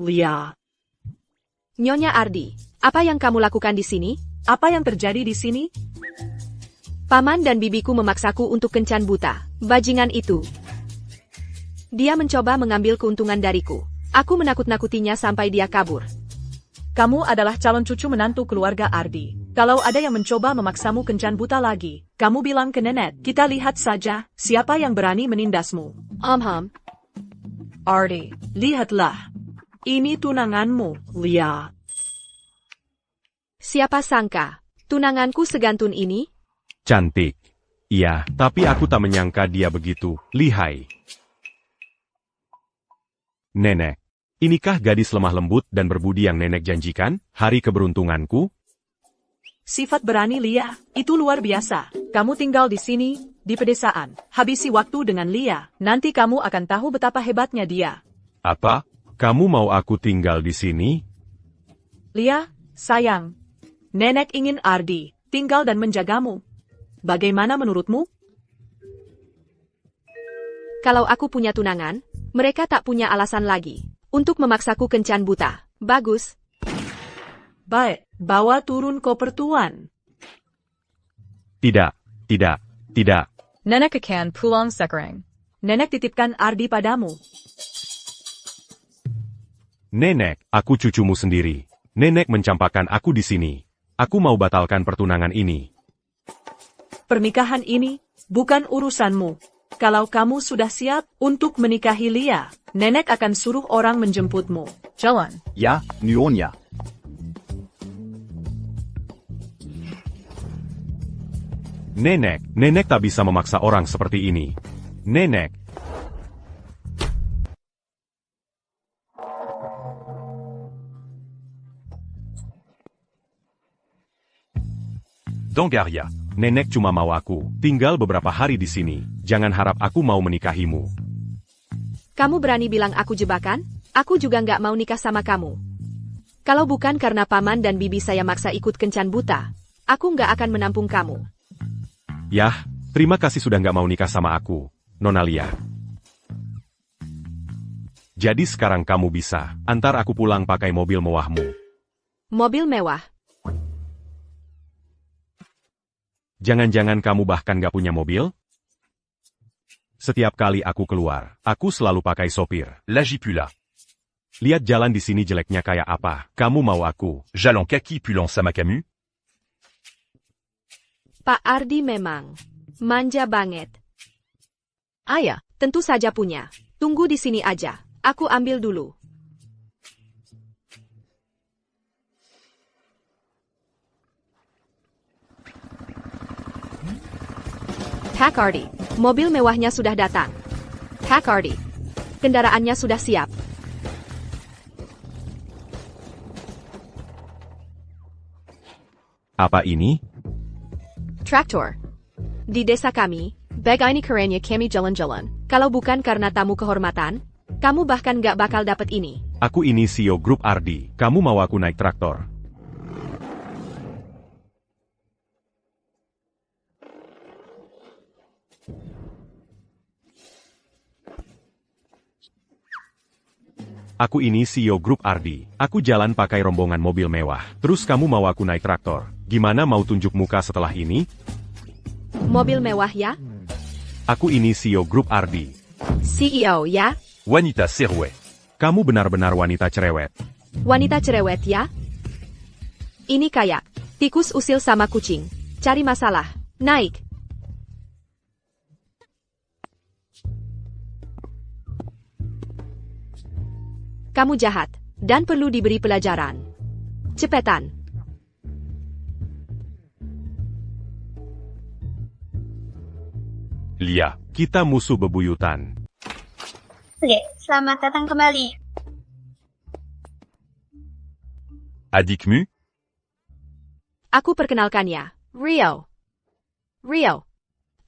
Lia. Nyonya Ardi, apa yang kamu lakukan di sini? Apa yang terjadi di sini? Paman dan bibiku memaksaku untuk kencan buta. Bajingan itu. Dia mencoba mengambil keuntungan dariku. Aku menakut-nakutinya sampai dia kabur. Kamu adalah calon cucu menantu keluarga Ardi. Kalau ada yang mencoba memaksamu kencan buta lagi, kamu bilang ke nenek. Kita lihat saja, siapa yang berani menindasmu. Ardi, lihatlah. Ini tunanganmu, Lia. Siapa sangka, tunanganku segantun ini? Cantik. Iya, tapi aku tak menyangka dia begitu lihai. Nenek, inikah gadis lemah lembut dan berbudi yang nenek janjikan, hari keberuntunganku? Sifat berani Lia, itu luar biasa. Kamu tinggal di sini, di pedesaan. Habisi waktu dengan Lia, nanti kamu akan tahu betapa hebatnya dia. Apa? Kamu mau aku tinggal di sini? Lia, sayang. Nenek ingin Ardi tinggal dan menjagamu. Bagaimana menurutmu? Kalau aku punya tunangan, mereka tak punya alasan lagi untuk memaksaku kencan buta. Bagus. Baik, bawa turun koper tuan. Tidak, tidak, tidak. Nenek akan pulang sekarang. Nenek titipkan Ardi padamu. Nenek, aku cucumu sendiri. Nenek mencampakkan aku di sini. Aku mau batalkan pertunangan ini. Pernikahan ini bukan urusanmu. Kalau kamu sudah siap untuk menikahi Lia, nenek akan suruh orang menjemputmu. Jalan. Ya, Nyonya. Nenek tak bisa memaksa orang seperti ini. Nenek. Dongaria, nenek cuma mau aku tinggal beberapa hari di sini. Jangan harap aku mau menikahimu. Kamu berani bilang aku jebakan? Aku juga nggak mau nikah sama kamu. Kalau bukan karena paman dan bibi saya maksa ikut kencan buta, aku nggak akan menampung kamu. Yah, terima kasih sudah nggak mau nikah sama aku, Nona Lia. Jadi sekarang kamu bisa antar aku pulang pakai mobil mewahmu. Mobil mewah? Jangan-jangan kamu bahkan gak punya mobil? Setiap kali aku keluar, aku selalu pakai sopir. L'agipula. Lihat jalan di sini jeleknya kayak apa. Kamu mau aku Jalan kaki pulang sama kamu? Pak Ardi memang manja banget. Ayah, tentu saja punya. Tunggu di sini aja. Aku ambil dulu. Pak Ardi, mobil mewahnya sudah datang. Pak Ardi, kendaraannya sudah siap. Apa ini? Traktor. Di desa kami, begini kerennya kami jalan-jalan. Kalau bukan karena tamu kehormatan, kamu bahkan gak bakal dapat ini. Aku ini CEO Grup Ardi. Kamu mau aku naik traktor? Aku ini CEO Grup Ardi. Aku jalan pakai rombongan mobil mewah. Terus kamu mau aku naik traktor? Gimana mau tunjuk muka setelah ini? Mobil mewah ya? Aku ini CEO Grup Ardi. CEO ya? Wanita cerewet. Kamu benar-benar wanita cerewet. Wanita cerewet ya? Ini kayak tikus usil sama kucing. Cari masalah. Naik. Kamu jahat, dan perlu diberi pelajaran. Cepetan. Lia, kita musuh bebuyutan. Oke, selamat datang kembali. Adikmu? Aku perkenalkan ya, Rio. Rio.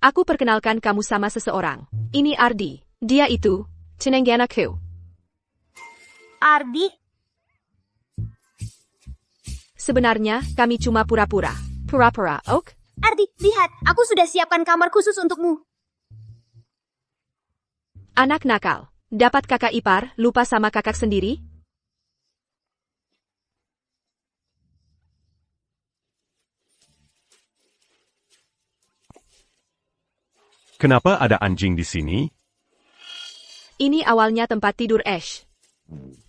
Aku perkenalkan kamu sama seseorang. Ini Ardi. Dia itu, Cenengganaku. Ardi, Sebenarnya, kami cuma pura-pura. Pura-pura, ok? Ardi, lihat, aku sudah siapkan kamar khusus untukmu. Anak nakal. Dapat kakak ipar, lupa sama kakak sendiri? Kenapa ada anjing di sini? Ini awalnya tempat tidur Ash.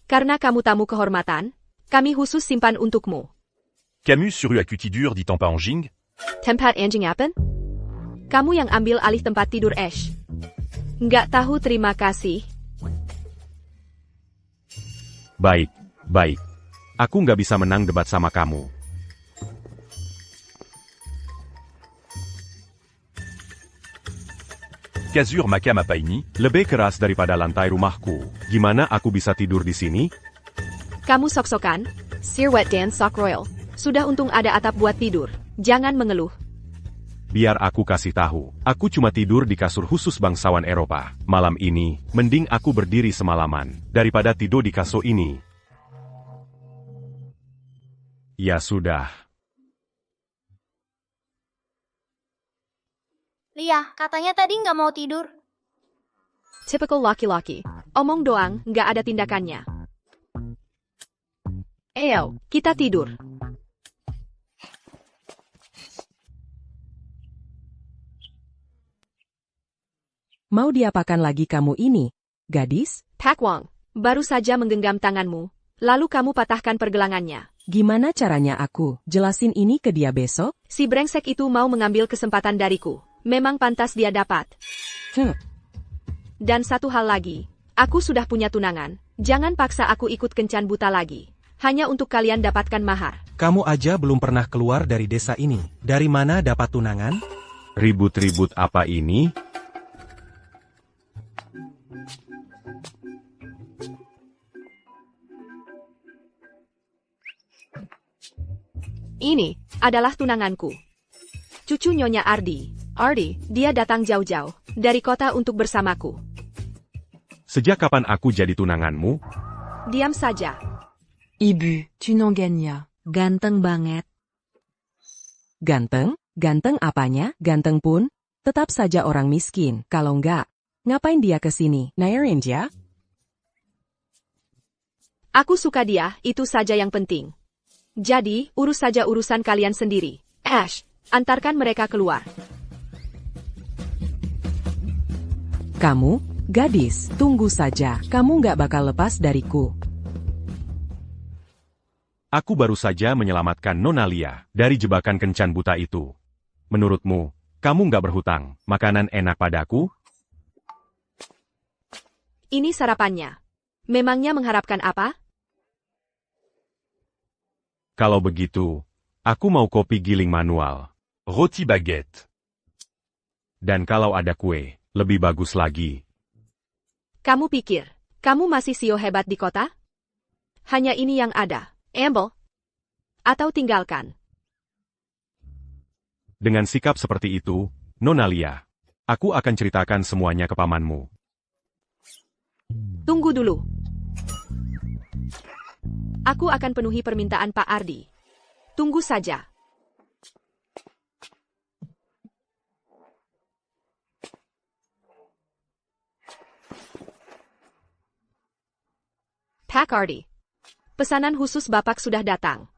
Karena kamu tamu kehormatan, kami khusus simpan untukmu. Camus sur à Cutidur dit Tampa Anjing. Tempat anjing apa? Kamu yang ambil alih tempat tidur Ash. Nggak tahu terima kasih. Baik, baik. Aku nggak bisa menang debat sama kamu. Casure Macam apa ini? Lebih keras daripada lantai rumahku. Gimana aku bisa tidur di sini? Kamu sok-sokan? Sirwet dan Sok Royal. Sudah untung ada atap buat tidur. Jangan mengeluh. Biar aku kasih tahu. Aku cuma tidur di kasur khusus bangsawan Eropa. Malam ini, mending aku berdiri semalaman daripada tidur di kasur ini. Ya sudah. Lia, katanya tadi nggak mau tidur. Typical laki-laki. Omong doang, nggak ada tindakannya. Ayo, kita tidur. Mau diapakan lagi kamu ini, gadis? Pak Wong, baru saja menggenggam tanganmu, lalu kamu patahkan pergelangannya. Gimana caranya aku jelasin ini ke dia besok? Si brengsek itu mau mengambil kesempatan dariku. Memang pantas dia dapat. Dan satu hal lagi, aku sudah punya tunangan. Jangan paksa aku ikut kencan buta lagi. Hanya untuk kalian dapatkan mahar. Kamu aja belum pernah keluar dari desa ini. Dari mana dapat tunangan? Ribut-ribut apa ini? Ini adalah tunanganku. Cucu Nyonya Ardi. Ardi, dia datang jauh-jauh dari kota untuk bersamaku. Sejak kapan aku jadi tunanganmu? Diam saja. Ibu, tunangannya. Ganteng banget. Ganteng? Ganteng apanya? Ganteng pun? Tetap saja orang miskin. Kalau enggak, ngapain dia ke sini? Nairin ya? Aku suka dia, itu saja yang penting. Jadi, urus saja urusan kalian sendiri. Ash, antarkan mereka keluar. Kamu, gadis, tunggu saja. Kamu nggak bakal lepas dariku. Aku baru saja menyelamatkan Nona Lia dari jebakan kencan buta itu. Menurutmu, kamu nggak berhutang makanan enak padaku? Ini sarapannya. Memangnya mengharapkan apa? Kalau begitu, aku mau kopi giling manual. Rôti baguette. Dan kalau ada kue, lebih bagus lagi. Kamu pikir, kamu masih CEO hebat di kota? Hanya ini yang ada. Ambil. Atau tinggalkan. Dengan sikap seperti itu, Nona Lia, aku akan ceritakan semuanya ke pamanmu. Tunggu dulu. Aku akan penuhi permintaan Pak Ardi. Tunggu saja. Pak Ardi. Pesanan khusus Bapak sudah datang.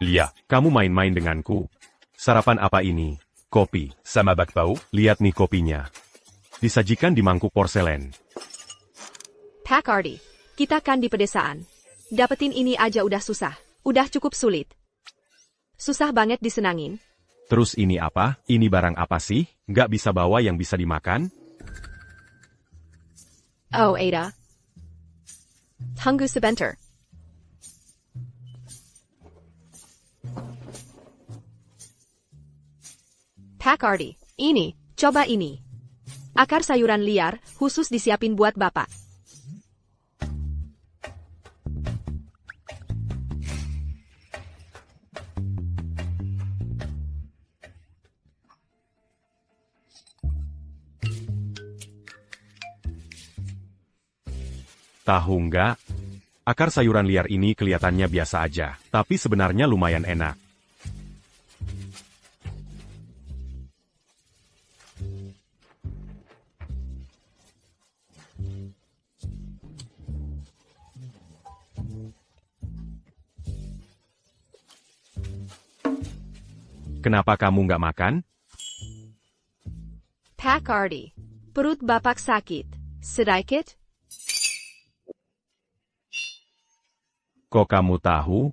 Lia, kamu main-main denganku. Sarapan apa ini? Kopi. Sama bakpao. Lihat nih kopinya. Disajikan di mangkuk porselen. Pak Ardi, kita kan di pedesaan. Dapetin ini aja udah susah. Udah cukup sulit. Susah banget disenangin. Terus ini apa? Ini barang apa sih? Nggak bisa bawa yang bisa dimakan? Oh, Ada. Tunggu sebentar. Pak Ardi, ini, coba ini. Akar sayuran liar, khusus disiapin buat Bapak. Tahu nggak? Akar sayuran liar ini kelihatannya biasa aja, tapi sebenarnya lumayan enak. kenapa kamu nggak makan? Pak Ardi. Perut bapak sakit. Sedikit? Kok kamu tahu?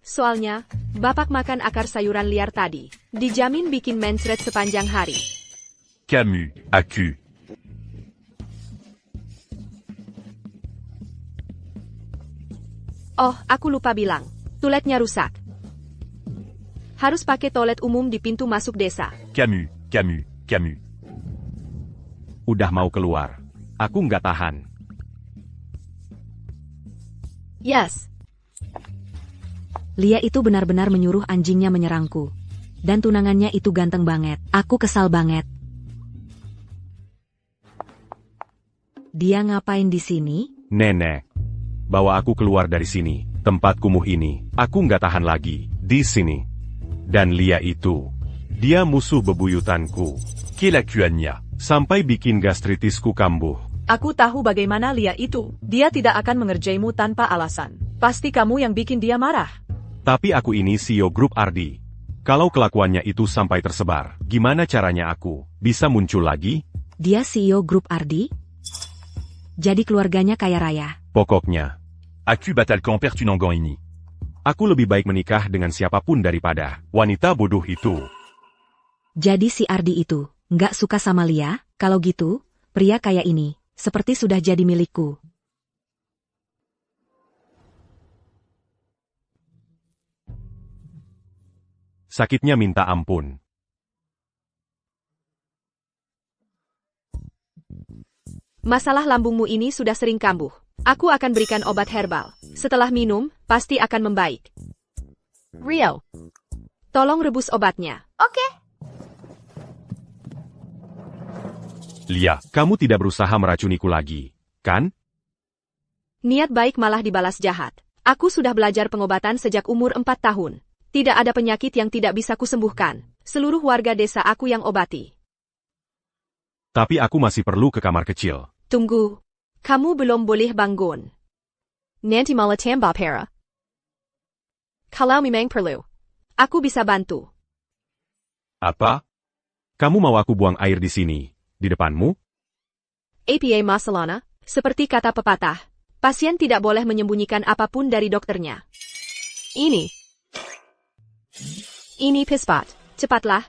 Soalnya, bapak makan akar sayuran liar tadi. Dijamin bikin mensret sepanjang hari. Camus, AQ. Oh, aku lupa bilang. Toiletnya rusak. Harus pakai toilet umum di pintu masuk desa. Camus, Camus, Camus. Udah mau keluar. Aku nggak tahan. Yes. Lia itu benar-benar menyuruh anjingnya menyerangku. Dan tunangannya itu ganteng banget. Aku kesal banget. Dia ngapain di sini? Nenek, bawa aku keluar dari sini. Tempat kumuh ini, aku nggak tahan lagi. Di sini. Dan Lia itu, dia musuh bebuyutanku. Kelakuannya. Sampai bikin gastritisku kambuh. Aku tahu bagaimana Lia itu. Dia tidak akan mengerjaimu tanpa alasan. Pasti kamu yang bikin dia marah. Tapi aku ini CEO grup Ardi. Kalau kelakuannya itu sampai tersebar, gimana caranya aku bisa muncul lagi? Dia CEO grup Ardi? Jadi keluarganya kaya raya. Pokoknya, AQ Batalkan Pertunangan ini. aku lebih baik menikah dengan siapapun daripada wanita bodoh itu. Jadi si Ardi itu nggak suka sama Lia? Kalau gitu, pria kaya ini seperti sudah jadi milikku. Sakitnya minta ampun. Masalah lambungmu ini sudah sering kambuh. Aku akan berikan obat herbal. Setelah minum, pasti akan membaik. Rio, tolong rebus obatnya. Oke. Lia, kamu tidak berusaha meracuniku lagi, kan? Niat baik malah dibalas jahat. Aku sudah belajar pengobatan sejak umur 4 tahun. Tidak ada penyakit yang tidak bisa kusembuhkan. Seluruh warga desa aku yang obati. Tapi aku masih perlu ke kamar kecil. Tunggu. Kamu belum boleh bangun. Nanti malah tambah parah. Kalau memang perlu, aku bisa bantu. Apa? Kamu mau aku buang air di sini, di depanmu? APA masalahnya, seperti kata pepatah, pasien tidak boleh menyembunyikan apapun dari dokternya. Ini pispat. Cepatlah.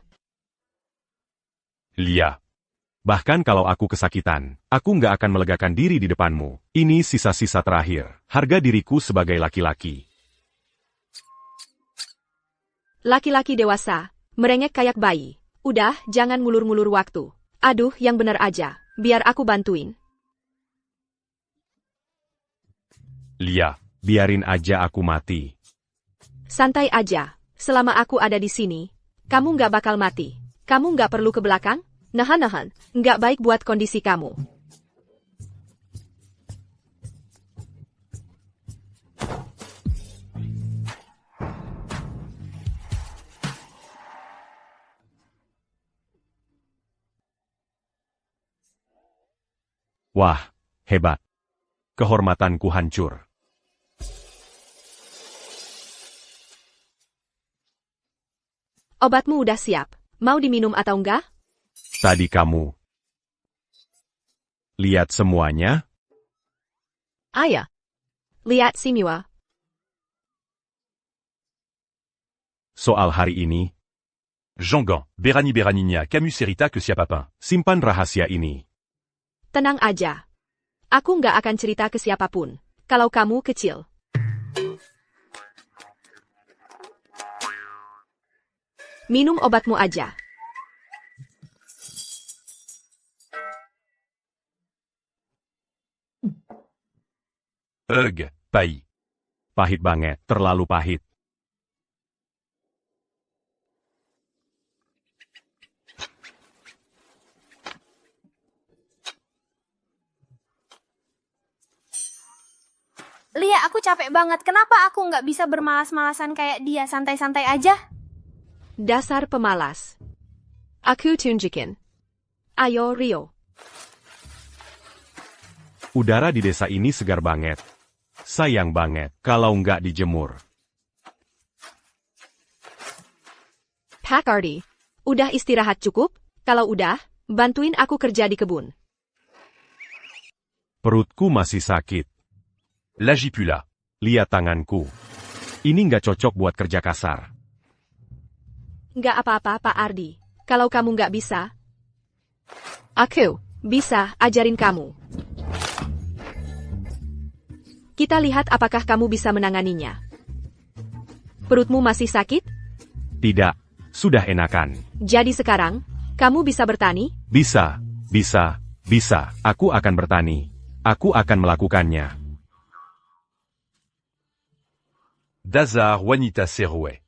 Lia. Bahkan kalau aku kesakitan, aku nggak akan melegakan diri di depanmu. Ini sisa-sisa terakhir, harga diriku sebagai laki-laki. Laki-laki dewasa, merengek kayak bayi. Udah, jangan ngulur-ngulur waktu. Aduh, yang benar aja. Biar aku bantuin. Lia, biarin aja aku mati. Santai aja. Selama aku ada di sini, kamu nggak bakal mati. Kamu nggak perlu ke belakang? Nahan-nahan, nggak baik buat kondisi kamu. Wah, hebat. Kehormatanku hancur. Obatmu udah siap. Mau diminum atau enggak? Tadi kamu lihat semuanya? Ayah. Lihat semua. Soal hari ini, Jean-Gant, Berani Beranigna, Camus Serita que sia papin. simpan rahasia ini. Tenang aja. Aku nggak akan cerita ke siapapun. Kalau kamu kecil. Minum obatmu aja. Paillis. Pahit banget, terlalu pahit. Lia, aku capek banget. Kenapa aku nggak bisa bermalas-malasan kayak dia, santai-santai aja? Dasar pemalas. Aku tunjukin. Ayo, Rio. Udara di desa ini segar banget. Sayang banget kalau nggak dijemur. Hak Ardi. Udah istirahat cukup? Kalau udah, bantuin aku kerja di kebun. Perutku masih sakit. L'agipula. Lihat tanganku. Ini nggak cocok buat kerja kasar. Nggak apa-apa, Pak Ardi. Kalau kamu nggak bisa, aku bisa ajarin kamu. Kita lihat apakah kamu bisa menanganinya. Perutmu masih sakit? Tidak. Sudah enakan. Jadi sekarang, kamu bisa bertani? Bisa. Aku akan bertani. Aku akan melakukannya. Dazar Wanita Serouet.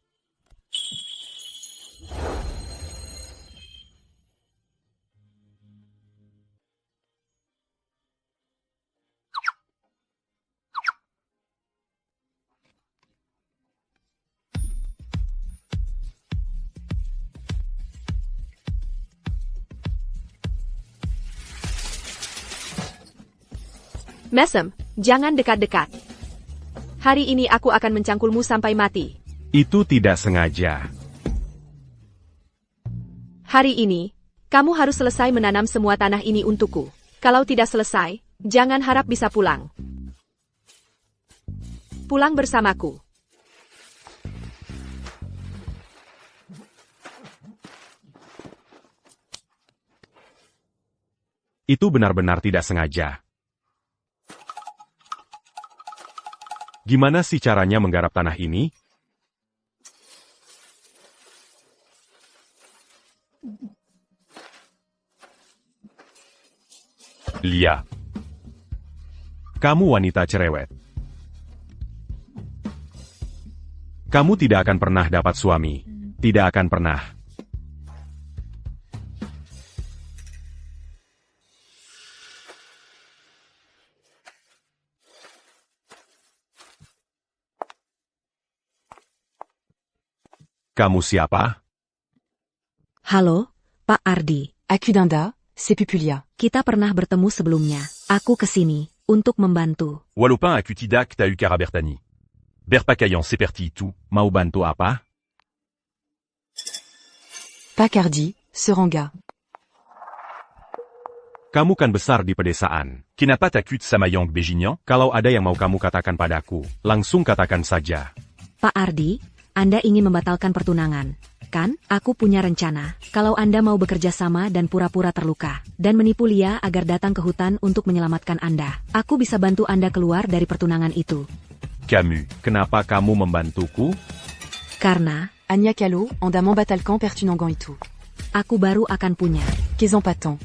Mesem, jangan dekat-dekat. Hari ini aku akan mencangkulmu sampai mati. Itu tidak sengaja. Hari ini, kamu harus selesai menanam semua tanah ini untukku. Kalau tidak selesai, jangan harap bisa pulang. Pulang bersamaku. Itu benar-benar tidak sengaja. Gimana sih caranya menggarap tanah ini? Lia. Kamu wanita cerewet. Kamu tidak akan pernah dapat suami. Tidak akan pernah. Kamu siapa? Halo, Pak Ardi. Akudinda, c'est Pupulia. Kita pernah bertemu sebelumnya. Aku kesini untuk membantu. Wallopin Acutidac Tahu Carabertani. Berpacayant Seperti tout. Mau bantu apa? Pacardi, Seranga. Kamu kan besar di pedesaan. Kenapat Akut Samayang Bégignan. Kalau ada yang mau kamu katakan padaku, langsung katakan saja. Pak Ardi, Anda ingin membatalkan pertunangan. Kan, aku punya rencana. Kalau Anda mau bekerja sama dan pura-pura terluka, dan menipu Lia agar datang ke hutan untuk menyelamatkan Anda, aku bisa bantu Anda keluar dari pertunangan itu. Camus. Kenapa kamu membantuku? Karena, Anya Calo, Andamant Batalcan Pertunangan itu. aku baru akan punya. Qu'est-en patent.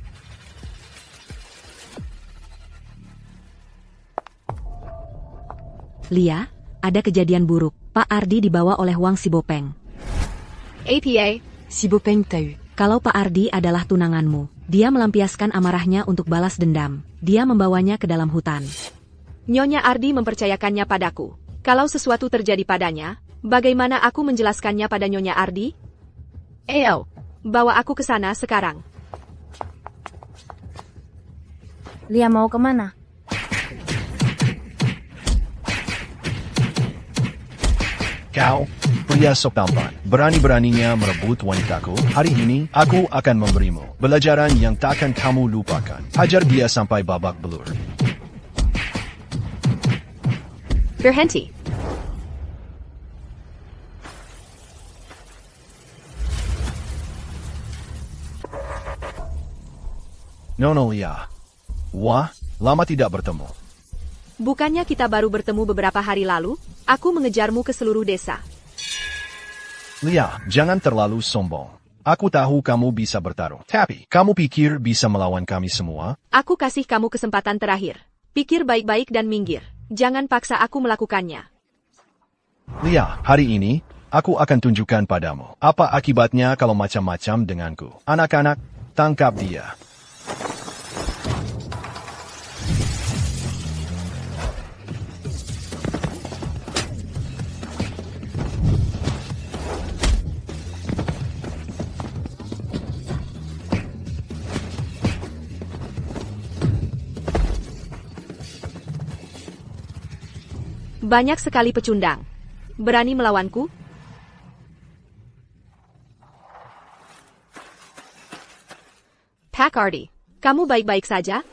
Lia, ada kejadian buruk. Pak Ardi dibawa oleh Wang Sibopeng. APA, Sibopeng Tahu. Kalau Pak Ardi adalah tunanganmu, dia melampiaskan amarahnya untuk balas dendam. Dia membawanya ke dalam hutan. Nyonya Ardi mempercayakannya padaku. Kalau sesuatu terjadi padanya, bagaimana aku menjelaskannya pada Nyonya Ardi? Bawa aku ke sana sekarang. Lia mau kemana? Kau, pria sok tampan, berani-beraninya merebut wanitaku. Hari ini, aku akan memberimu pelajaran yang takkan kamu lupakan. Hajar dia sampai babak belur. Berhenti. Nono Lia. Wah, lama tidak bertemu. Bukannya kita baru bertemu beberapa hari lalu? Aku mengejarmu ke seluruh desa. Lia, jangan terlalu sombong. Aku tahu kamu bisa bertarung. Tapi, kamu pikir bisa melawan kami semua? Aku kasih kamu kesempatan terakhir. Pikir baik-baik dan minggir. Jangan paksa aku melakukannya. Lia, hari ini, aku akan tunjukkan padamu. Apa akibatnya kalau macam-macam denganku. Anak-anak, tangkap dia. Banyak sekali pecundang. Berani melawanku? Pak Ardi, kamu baik-baik saja?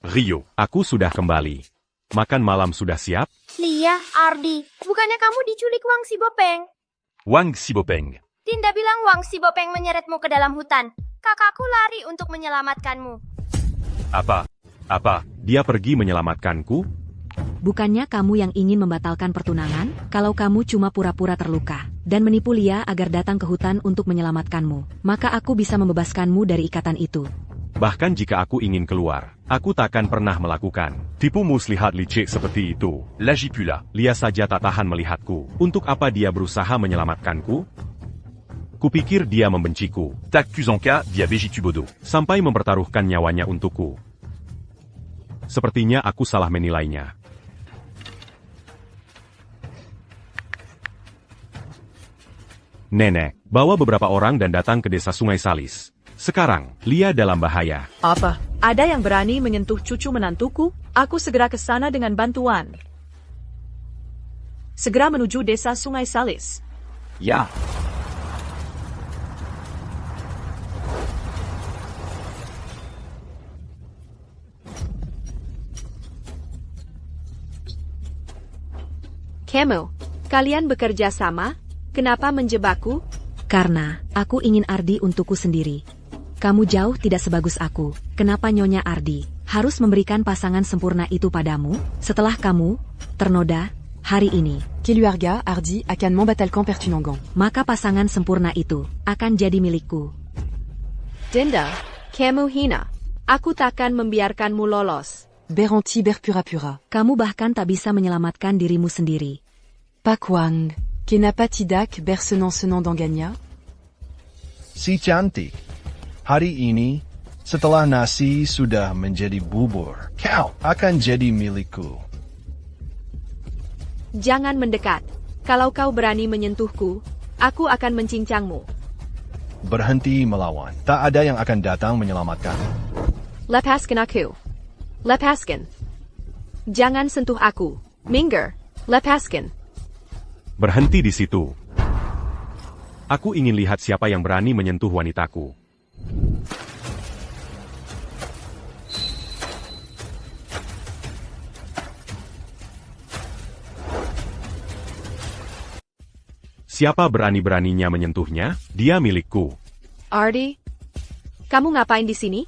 Rio, aku sudah kembali. Makan malam sudah siap? Lia, Ardi, bukannya kamu diculik Wang Sibopeng? Wang Sibopeng. Dinda bilang Wang Sibopeng menyeretmu ke dalam hutan. Kakakku lari untuk menyelamatkanmu. Apa? Dia pergi menyelamatkanku? Bukannya kamu yang ingin membatalkan pertunangan? Kalau kamu cuma pura-pura terluka dan menipu Lia agar datang ke hutan untuk menyelamatkanmu, maka aku bisa membebaskanmu dari ikatan itu. Bahkan jika aku ingin keluar, aku takkan pernah melakukan tipu muslihat licik seperti itu. Lagipula. Lia saja tak tahan melihatku. Untuk apa dia berusaha menyelamatkanku? Kupikir dia membenciku. T'accuse en cas via Végitubodo. Sampai mempertaruhkan nyawanya untukku. Sepertinya aku salah menilainya. Nenek, bawa beberapa orang dan datang ke desa Sungai Salis. Sekarang, Lia dalam bahaya. Apa? Ada yang berani menyentuh cucu menantuku? Aku segera ke sana dengan bantuan. Segera menuju desa Sungai Salis. Ya. Kamu, kalian bekerja sama? Kenapa menjebakku? Karena aku ingin Ardi untukku sendiri. Kamu jauh tidak sebagus aku. Kenapa Nyonya Ardi harus memberikan pasangan sempurna itu padamu? Setelah kamu ternoda hari ini, Keluarga Ardi akan membatalkan pertunangan. maka pasangan sempurna itu akan jadi milikku. Dinda, kamu hina. Aku takkan membiarkanmu lolos. Beranti berpura-pura. Kamu bahkan tak bisa menyelamatkan dirimu sendiri. Pak Wang, kenapa tidak bersenang-senang dengannya? Si cantik. Hari ini, setelah nasi sudah menjadi bubur, kau akan jadi milikku. Jangan mendekat. Kalau kau berani menyentuhku, aku akan mencincangmu. Berhenti melawan. Tak ada yang akan datang menyelamatkan. Lepaskan aku. Lepaskan. Jangan sentuh aku. Minggir. Lepaskan. Berhenti di situ. Aku ingin lihat siapa yang berani menyentuh wanitaku. Siapa berani-beraninya menyentuhnya, dia milikku. Ardi, kamu ngapain di sini?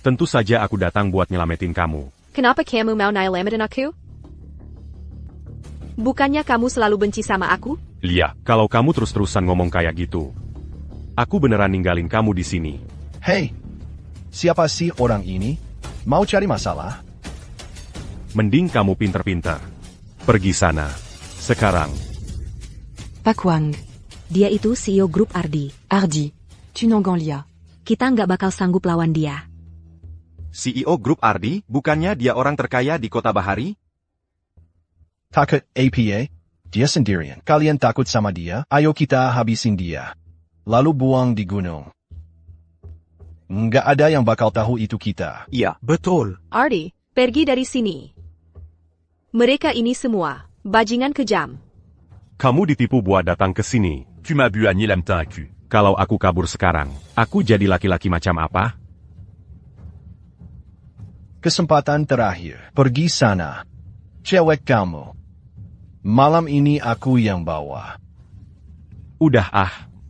Tentu saja aku datang buat nyelamatin kamu. Kenapa kamu mau nyelamatin aku? Bukannya kamu selalu benci sama aku? Lia, kalau kamu terus-terusan ngomong kayak gitu, aku beneran ninggalin kamu di sini. Hei, siapa sih orang ini? Mau cari masalah? Mending kamu pinter-pinter. Pergi sana. Sekarang. Pak Wang, Dia itu CEO grup Ardi. Ardi, tunangan Lia. Kita nggak bakal sanggup lawan dia. CEO grup Ardi, bukannya dia orang terkaya di kota Bahari? Takut APA? Dia sendirian. Kalian takut sama dia? Ayo kita habisin dia. Lalu buang di gunung. Nggak ada yang bakal tahu itu kita. Iya. Betul. Ardi, pergi dari sini. Mereka ini semua bajingan kejam. Kamu ditipu buat datang ke sini. Tu m'as bu à nier l'âme teint à cul. Kalau aku kabur sekarang, aku jadi laki-laki macam apa? Kesempatan terakhir. Pergi sana. Cewek kamu. Malam ini aku yang bawa. Udah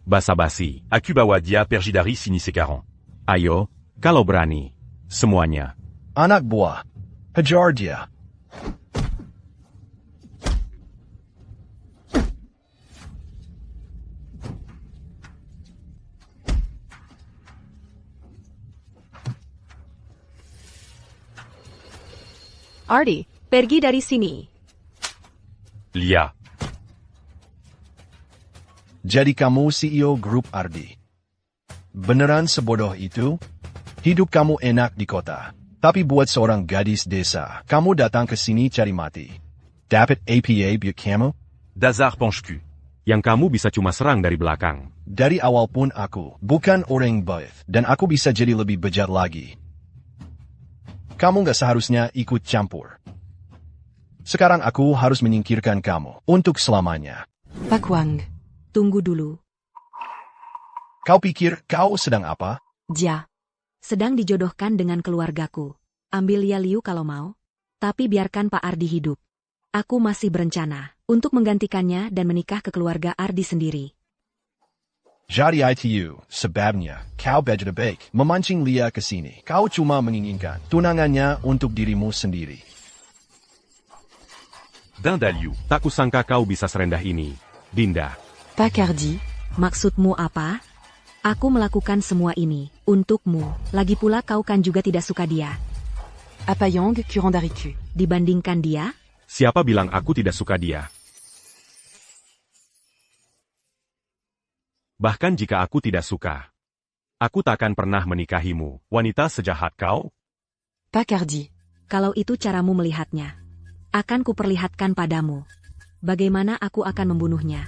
basa-basi. Aku bawa dia Pergidari sini sekarang. Ayo, kalau berani. Semuanya. Anak buah. Hajar dia. Ardi, pergi dari sini. Lia. Jadi kamu CEO grup Ardi. Beneran sebodoh itu? Hidup kamu enak di kota. Tapi buat seorang gadis desa, kamu datang ke sini cari mati. Dapat APA buat kamu? Dazar Panchecu. yang kamu bisa cuma serang dari belakang. Dari awal pun aku bukan orang baik, dan aku bisa jadi lebih bejat lagi. Kamu gak seharusnya ikut campur. Sekarang aku harus menyingkirkan kamu untuk selamanya. Pak Wang. Tunggu dulu. Kau pikir kau sedang apa? Dia. Sedang dijodohkan dengan keluargaku. Ambil ya Liu kalau mau. Tapi biarkan Pak Ardi hidup. Aku masih berencana untuk menggantikannya dan menikah ke keluarga Ardi sendiri. Jadi itu sebabnya kau bejat baik memancing Lia ke sini. Kau cuma menginginkan tunangannya untuk dirimu sendiri. Dinda Liu. Tak kusangka kau bisa serendah ini, Dinda. Pak Ardi. Maksudmu apa? Aku melakukan semua ini untukmu. Lagi pula kau kan juga tidak suka dia. Apa Yang Curand Dariku. Dibandingkan dia, Siapa bilang aku tidak suka dia? Bahkan jika aku tidak suka, aku takkan pernah menikahimu, wanita sejahat kau. Pak Ardi. kalau itu caramu melihatnya, akan kuperlihatkan padamu. Bagaimana aku akan membunuhnya.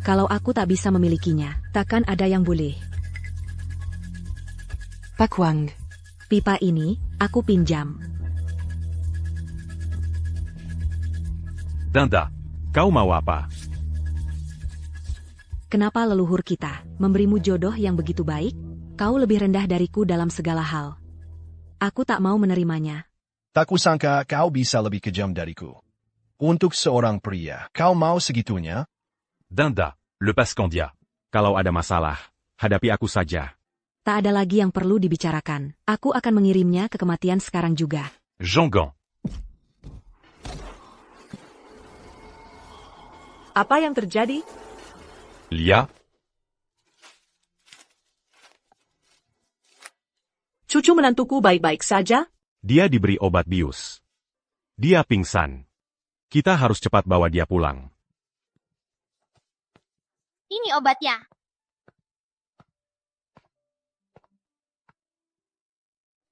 Kalau aku tak bisa memilikinya, takkan ada yang boleh. Pak Wang. Pipa ini, aku pinjam. Dinda. Kau mau apa? Kenapa leluhur kita memberimu jodoh yang begitu baik? Kau lebih rendah dariku dalam segala hal. Aku tak mau menerimanya. Tak kusangka kau bisa lebih kejam dariku. Untuk seorang pria, kau mau segitunya? Dinda. Le Pascandia. Kalau ada masalah, hadapi aku saja. Tak ada lagi yang perlu dibicarakan. Aku akan mengirimnya ke kematian sekarang juga. Jean Gant. Apa yang terjadi? Lia. Cucu menantuku baik-baik saja? Dia diberi obat bius. Dia pingsan. Kita harus cepat bawa dia pulang. Ini obatnya.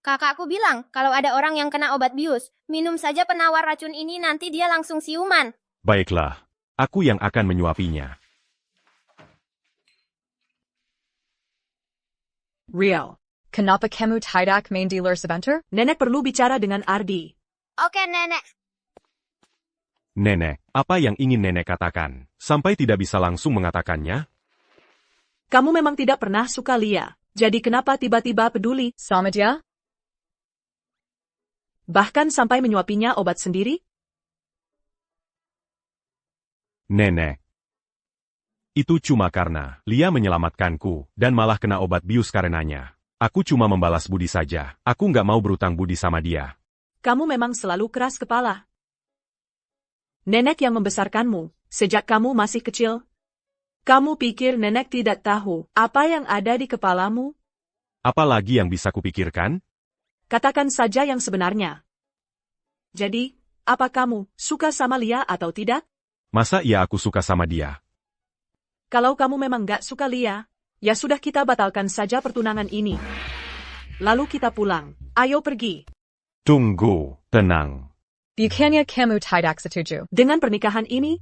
Kakakku bilang, kalau ada orang yang kena obat bius, minum saja penawar racun ini nanti dia langsung siuman. Baiklah, aku yang akan menyuapinya. Rio, kenapa kamu tidak main dealer sebentar? Nenek perlu bicara dengan Ardi. Oke, Nenek. Nenek, apa yang ingin nenek katakan? Sampai tidak bisa langsung mengatakannya? Kamu memang tidak pernah suka Lia. Jadi kenapa tiba-tiba peduli Sama dia? bahkan sampai menyuapinya obat sendiri? Nenek. Itu cuma karena Lia menyelamatkanku dan malah kena obat bius karenanya. Aku cuma membalas budi saja. Aku nggak mau berutang budi sama dia. Kamu memang selalu keras kepala. Nenek yang membesarkanmu sejak kamu masih kecil. Kamu pikir nenek tidak tahu apa yang ada di kepalamu? Apa lagi yang bisa kupikirkan? Katakan saja yang sebenarnya. Jadi, apa kamu suka sama Lia atau tidak? Masa iya aku suka sama dia? Kalau kamu memang gak suka Lia, ya sudah kita batalkan saja pertunangan ini. Lalu kita pulang. Ayo pergi. Tunggu, tenang. Bukannya kamu tidak setuju? Dengan pernikahan ini,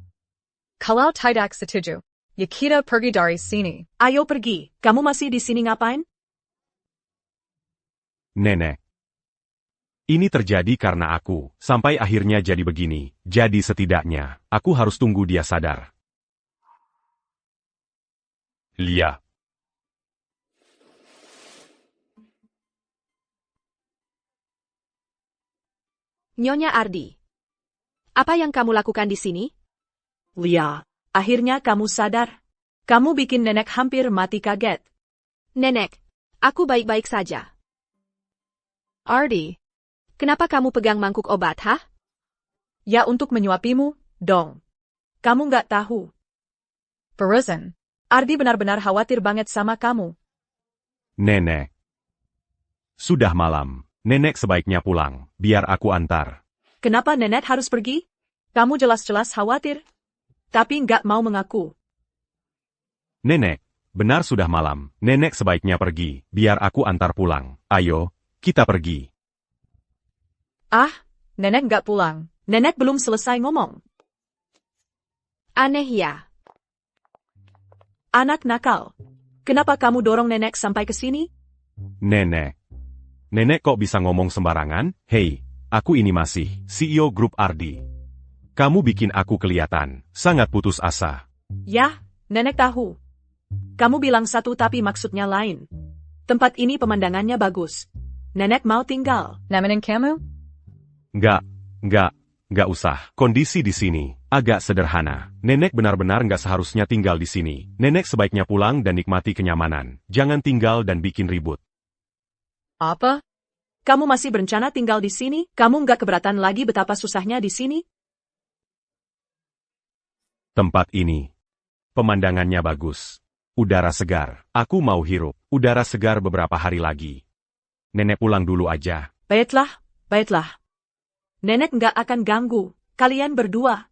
Kalau tidak setuju, ya kita pergi dari sini. ayo pergi. Kamu masih di sini ngapain? Nenek. Ini terjadi karena aku, sampai akhirnya jadi begini. Jadi setidaknya, aku harus tunggu dia sadar. Lia. Nyonya Ardi. Apa yang kamu lakukan di sini? Lia, akhirnya kamu sadar. Kamu bikin nenek hampir mati kaget. Nenek, aku baik-baik saja. Ardi, kenapa kamu pegang mangkuk obat, hah? Ya untuk menyuapimu, dong. Kamu gak tahu. Barusan. Ardi benar-benar khawatir banget sama kamu. Nenek. Sudah malam. Nenek sebaiknya pulang. Biar aku antar. Kenapa nenek harus pergi? Kamu jelas-jelas khawatir. Tapi nggak mau mengaku. Nenek, benar sudah malam. Nenek sebaiknya pergi. Biar aku antar pulang. Ayo, kita pergi. Ah, nenek nggak pulang. Nenek belum selesai ngomong. Aneh ya. Anak nakal. Kenapa kamu dorong nenek sampai ke sini? Nenek. Nenek kok bisa ngomong sembarangan? Hei, aku ini masih CEO Grup Ardi. Kamu bikin aku kelihatan sangat putus asa. Yah, nenek tahu. Kamu bilang satu tapi maksudnya lain. Tempat ini pemandangannya bagus. Nenek mau tinggal. Nemenin kamu? Nggak usah. Kondisi di sini agak sederhana. Nenek benar-benar nggak seharusnya tinggal di sini. Nenek sebaiknya pulang dan nikmati kenyamanan. Jangan tinggal dan bikin ribut. Apa? Kamu masih berencana tinggal di sini? Kamu nggak keberatan lagi betapa susahnya di sini? Tempat ini pemandangannya bagus. Udara segar. Aku mau hirup udara segar beberapa hari lagi. Nenek pulang dulu aja. Baiklah, baiklah. Nenek nggak akan ganggu kalian berdua.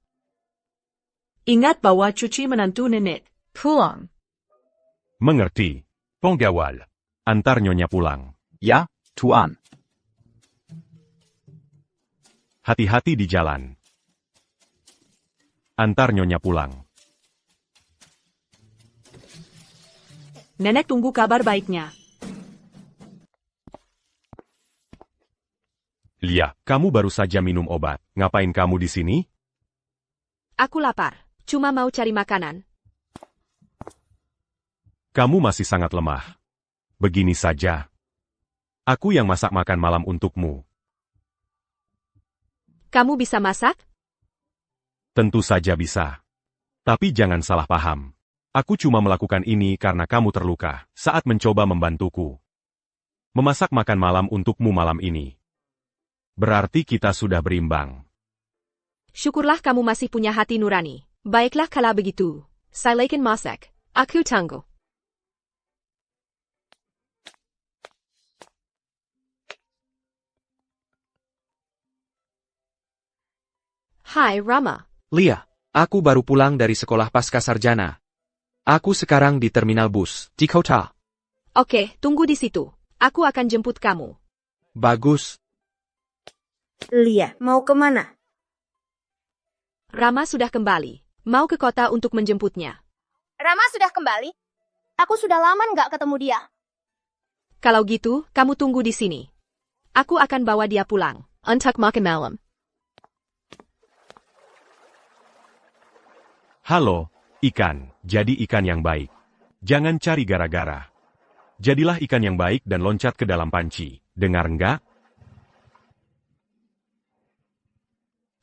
Ingat bahwa cuci menantu nenek. Pulang. Mengerti. Pengawal. Antar nyonya pulang. Ya, Tuan. Hati-hati di jalan. Antar nyonya pulang. Nenek tunggu kabar baiknya. Lia, kamu baru saja minum obat. Ngapain kamu di sini? Aku lapar. Cuma mau cari makanan. Kamu masih sangat lemah. Begini saja. Aku yang masak makan malam untukmu. Kamu bisa masak? Tentu saja bisa. Tapi jangan salah paham. Aku cuma melakukan ini karena kamu terluka saat mencoba membantuku. Memasak makan malam untukmu malam ini. Berarti kita sudah berimbang. Syukurlah kamu masih punya hati nurani. Baiklah kalau begitu. Silakan masak. Aku tunggu. Hai Rama. Lia, aku baru pulang dari sekolah pasca sarjana. Aku sekarang di terminal bus, di kota. Oke, tunggu di situ. Aku akan jemput kamu. Bagus. Lia, mau kemana? Rama sudah kembali. Mau ke kota untuk menjemputnya. Rama sudah kembali? Aku sudah lama nggak ketemu dia. Kalau gitu, kamu tunggu di sini. Aku akan bawa dia pulang. Untuk makan malam. Halo, ikan. Jadi ikan yang baik. Jangan cari gara-gara. Jadilah ikan yang baik dan loncat ke dalam panci. Dengar enggak?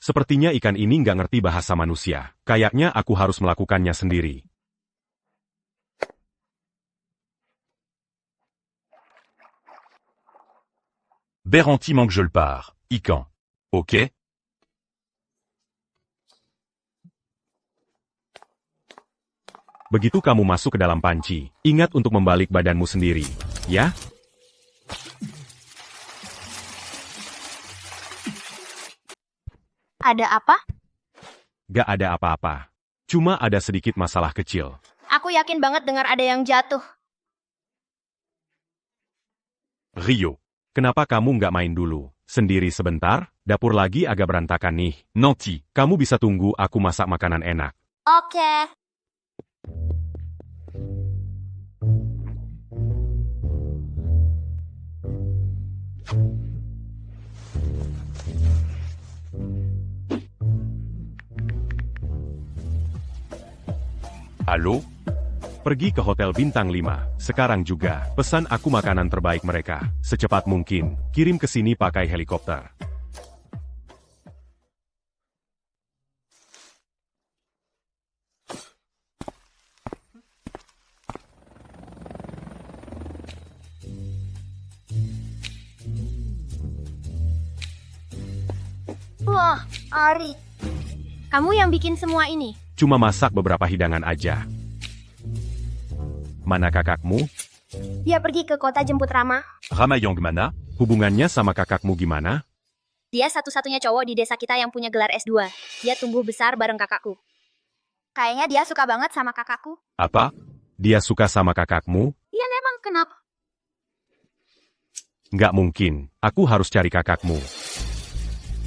Sepertinya ikan ini nggak ngerti bahasa manusia. Kayaknya aku harus melakukannya sendiri. Beranti manque je le pars. Ikan. Ok? Begitu kamu masuk ke dalam panci, ingat untuk membalik badanmu sendiri, ya? Ada apa? Gak ada apa-apa. Cuma ada sedikit masalah kecil. Aku yakin banget dengar ada yang jatuh. Rio, kenapa kamu nggak main dulu? Sendiri sebentar, dapur lagi agak berantakan nih. Nanti. Kamu bisa tunggu aku masak makanan enak. Oke. Halo? Pergi ke Hotel Bintang 5, sekarang juga. Pesan aku makanan terbaik mereka, secepat mungkin. Kirim ke sini pakai helikopter. Wah, Ari. Kamu yang bikin semua ini? Cuma masak beberapa hidangan aja. Mana kakakmu? Dia pergi ke kota jemput Rama. Rama yang mana? Hubungannya sama kakakmu gimana? Dia satu-satunya cowok di desa kita yang punya gelar S2. Dia tumbuh besar bareng kakakku. Kayaknya dia suka banget sama kakakku. Apa? Dia suka sama kakakmu? Iya, emang kenapa? Nggak mungkin, aku harus cari kakakmu.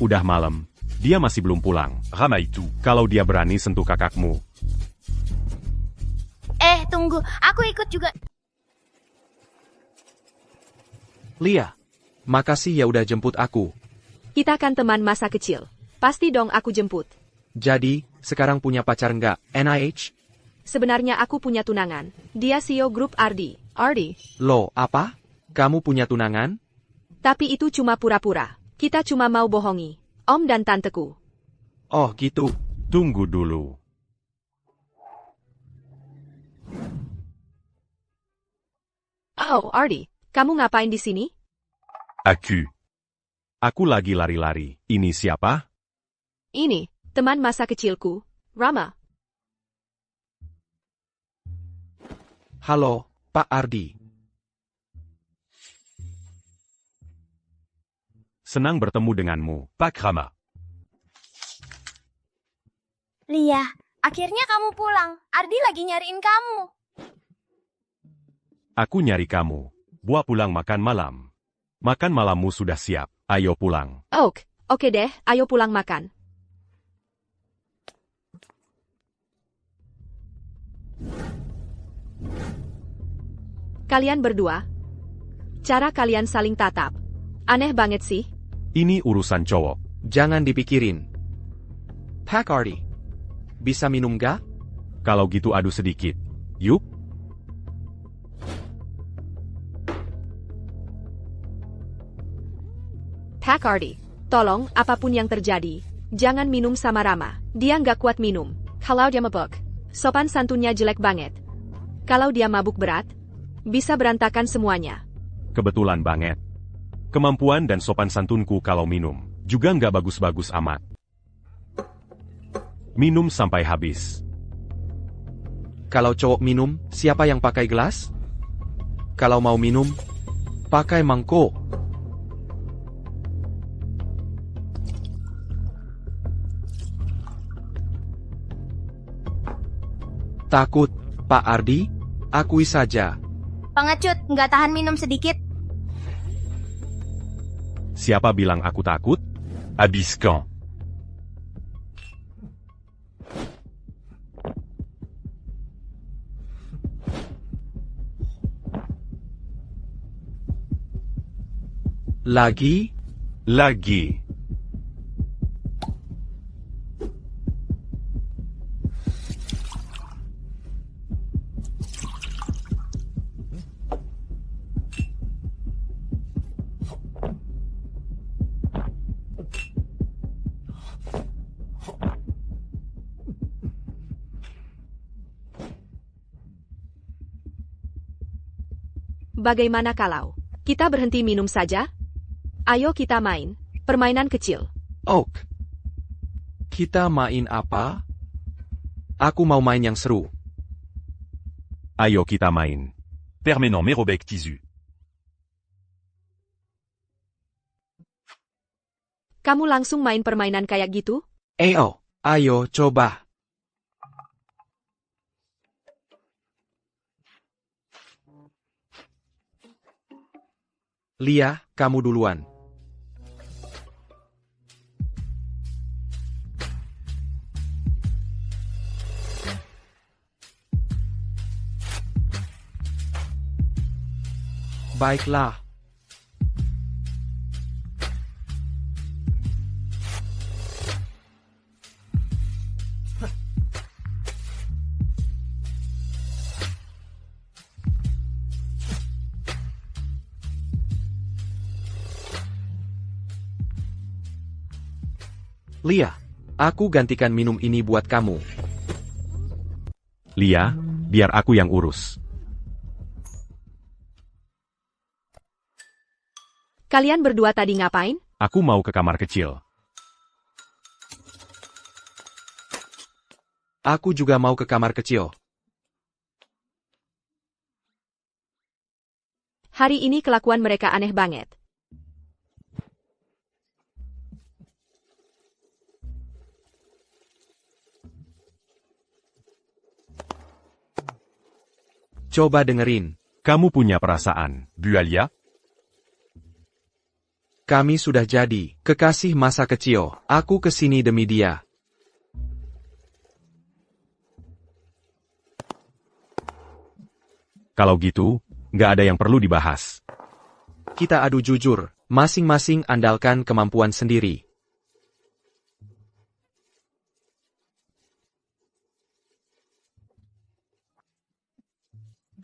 Udah malam, Dia masih belum pulang. Ramaitu. Kalau dia berani sentuh kakakmu, Tunggu, aku ikut juga. Lia, makasih ya udah jemput aku. Kita kan teman masa kecil. Pasti dong aku jemput. Jadi, sekarang punya pacar nggak, NIH? Sebenarnya aku punya tunangan. Dia CEO grup Ardi. Ardi. Loh, apa? Kamu punya tunangan? Tapi itu cuma pura-pura. Kita cuma mau bohongi Om dan Tanteku. Oh gitu. tunggu dulu. Oh, Ardi. Kamu ngapain di sini? Aku. Aku lagi lari-lari. Ini siapa? Ini, teman masa kecilku, Rama. Halo, Pak Ardi. Senang bertemu denganmu. Pak Rama. Lia, akhirnya kamu pulang. Ardi lagi nyariin kamu. Aku nyari kamu. Buat pulang makan malam. Makan malammu sudah siap. Ayo pulang. Oke deh, ayo pulang makan. Kalian berdua, cara kalian saling tatap. Aneh banget sih. Ini urusan cowok. Jangan dipikirin. Pak Ardi. Bisa minum gak? Kalau gitu adu sedikit. Yuk. Pak Ardi, tolong apapun yang terjadi, jangan minum sama Rama. Dia nggak kuat minum. Kalau dia mabuk, sopan santunnya jelek banget. Kalau dia mabuk berat, bisa berantakan semuanya. Kebetulan banget. Kemampuan dan sopan santunku kalau minum juga nggak bagus-bagus amat. Minum sampai habis. Kalau cowok minum, siapa yang pakai gelas? Kalau mau minum, pakai mangkok. Takut, Pak Ardi? Akui saja. Pengecut, nggak tahan minum sedikit. Siapa bilang aku takut? Abiscan. Lagi? Lagi. Bagaimana kalau kita berhenti minum saja? Ayo kita main permainan kecil. Oke. Kita main apa? Aku mau main yang seru. Ayo kita main. Permanent Merobek Tizu. Kamu langsung main permainan kayak gitu? Ayo coba. Lia, kamu duluan. Baiklah. Lia, aku gantikan minum ini buat kamu. Lia, biar aku yang urus. Kalian berdua tadi ngapain? Aku mau ke kamar kecil. Aku juga mau ke kamar kecil. Hari ini kelakuan mereka aneh banget. Coba dengerin. Kamu punya perasaan. Bu Alia. Kami sudah jadi kekasih masa kecil. Aku kesini demi dia. Kalau gitu, nggak ada yang perlu dibahas. Kita adu jujur, masing-masing andalkan kemampuan sendiri.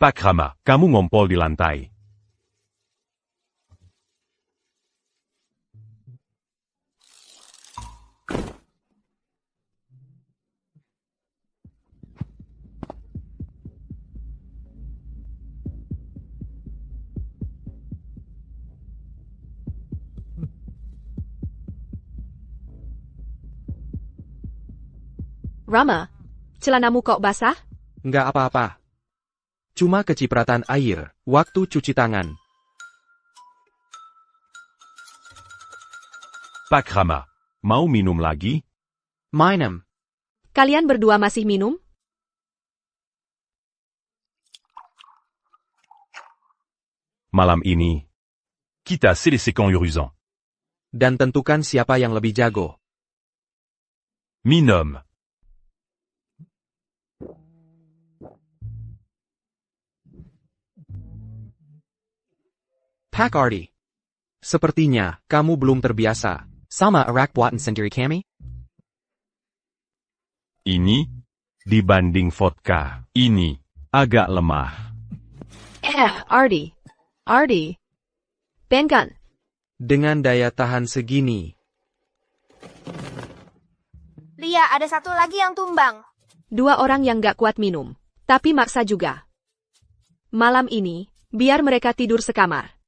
Pak Rama. Kamu ngompol di lantai. Rama, celanamu kok basah? Nggak apa-apa. Cuma kecipratan air, waktu cuci tangan. Pak Rama, mau minum lagi? Minum. Kalian berdua masih minum? Malam ini, Quitte à c'est les séquents urusants. Dan tentukan siapa yang lebih jago. Minum. Pak Ardi. Sepertinya, kamu belum terbiasa. Sama arak buatan sendiri kami? ini, dibanding vodka, ini, agak lemah. Ardi. Ardi. Benkan. Dengan daya tahan segini. Lia, ada satu lagi yang tumbang. 2 orang yang gak kuat minum. Tapi maksa juga. Malam ini, biar mereka tidur sekamar.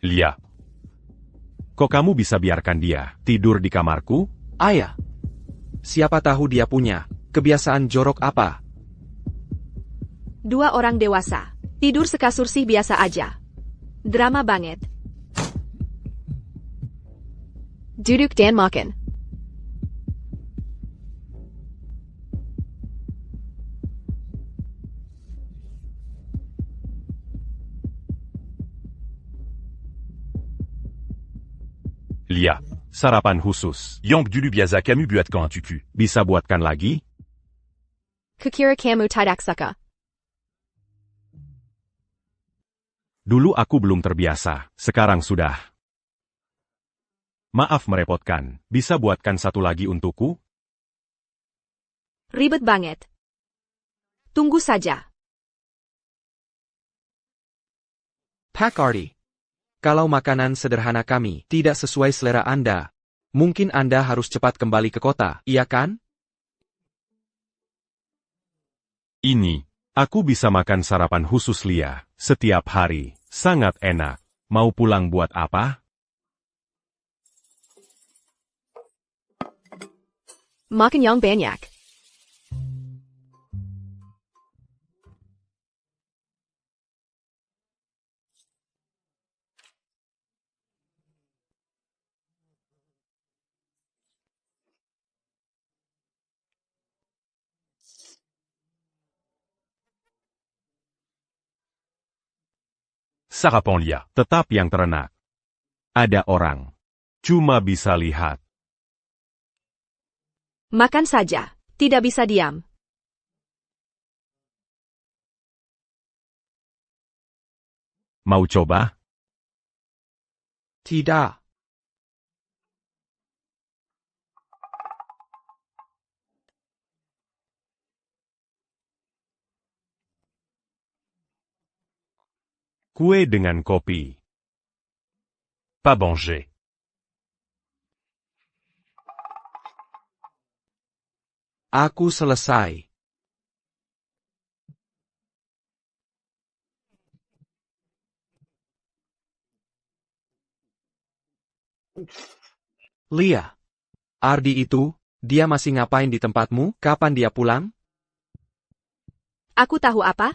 Lia. Kok kamu bisa biarkan dia tidur di kamarku? Ayah. Siapa tahu dia punya kebiasaan jorok apa? 2 orang dewasa. Tidur sekasur sih biasa aja. Drama banget. Duduk dan makan. Lia, sarapan khusus. Yonk dulu biasa kamu buat quand tuku. Bisa buatkan lagi? Kukira kamu tidak suka. Dulu aku belum terbiasa, sekarang sudah. Maaf merepotkan, bisa buatkan satu lagi untukku? Ribet banget. Tunggu saja. Pak Ardi. Kalau makanan sederhana kami tidak sesuai selera Anda, mungkin Anda harus cepat kembali ke kota, iya kan? Ini, aku bisa makan sarapan khusus Lia, setiap hari, sangat enak. Mau pulang buat apa? Makan yang banyak. Sarapan Lia. Tetap yang terenak. Ada orang. Cuma bisa lihat. Makan saja. Tidak bisa diam. Mau coba? Tidak. Kue dengan kopi. Pas manger. Aku selesai. Lia. Ardi itu, dia masih ngapain di tempatmu? Kapan dia pulang? Aku tahu apa?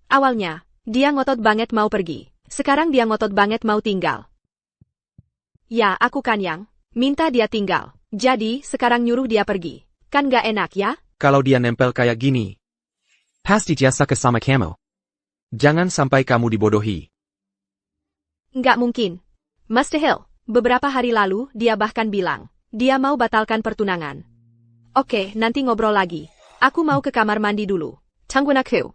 Awalnya, dia ngotot banget mau pergi. Sekarang dia ngotot banget mau tinggal. Ya, aku kan yang minta dia tinggal. Jadi, sekarang nyuruh dia pergi. Kan gak enak ya? Kalau dia nempel kayak gini. Pasti dia suka sama kamu. Jangan sampai kamu dibodohi. Nggak mungkin. Mustahil. Beberapa hari lalu, dia bahkan bilang, dia mau batalkan pertunangan. Oke, nanti ngobrol lagi. Aku mau ke kamar mandi dulu. Tungguin aku.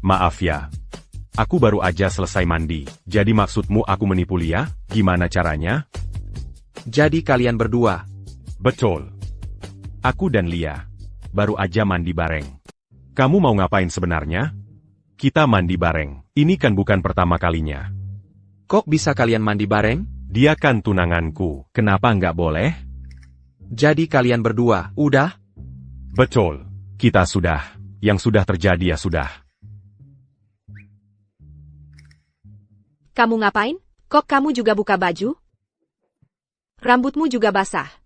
Maaf ya. Aku baru aja selesai mandi. Jadi maksudmu aku menipu Lia? Gimana caranya? Jadi kalian berdua. Betul. Aku dan Lia. Baru aja mandi bareng. Kamu mau ngapain sebenarnya? Kita mandi bareng. Ini kan bukan pertama kalinya. Kok bisa kalian mandi bareng? Dia kan tunanganku. Kenapa nggak boleh? Jadi kalian berdua, udah? Betul. Kita sudah. Yang sudah terjadi ya sudah. Kamu ngapain? Kok kamu juga buka baju? Rambutmu juga basah.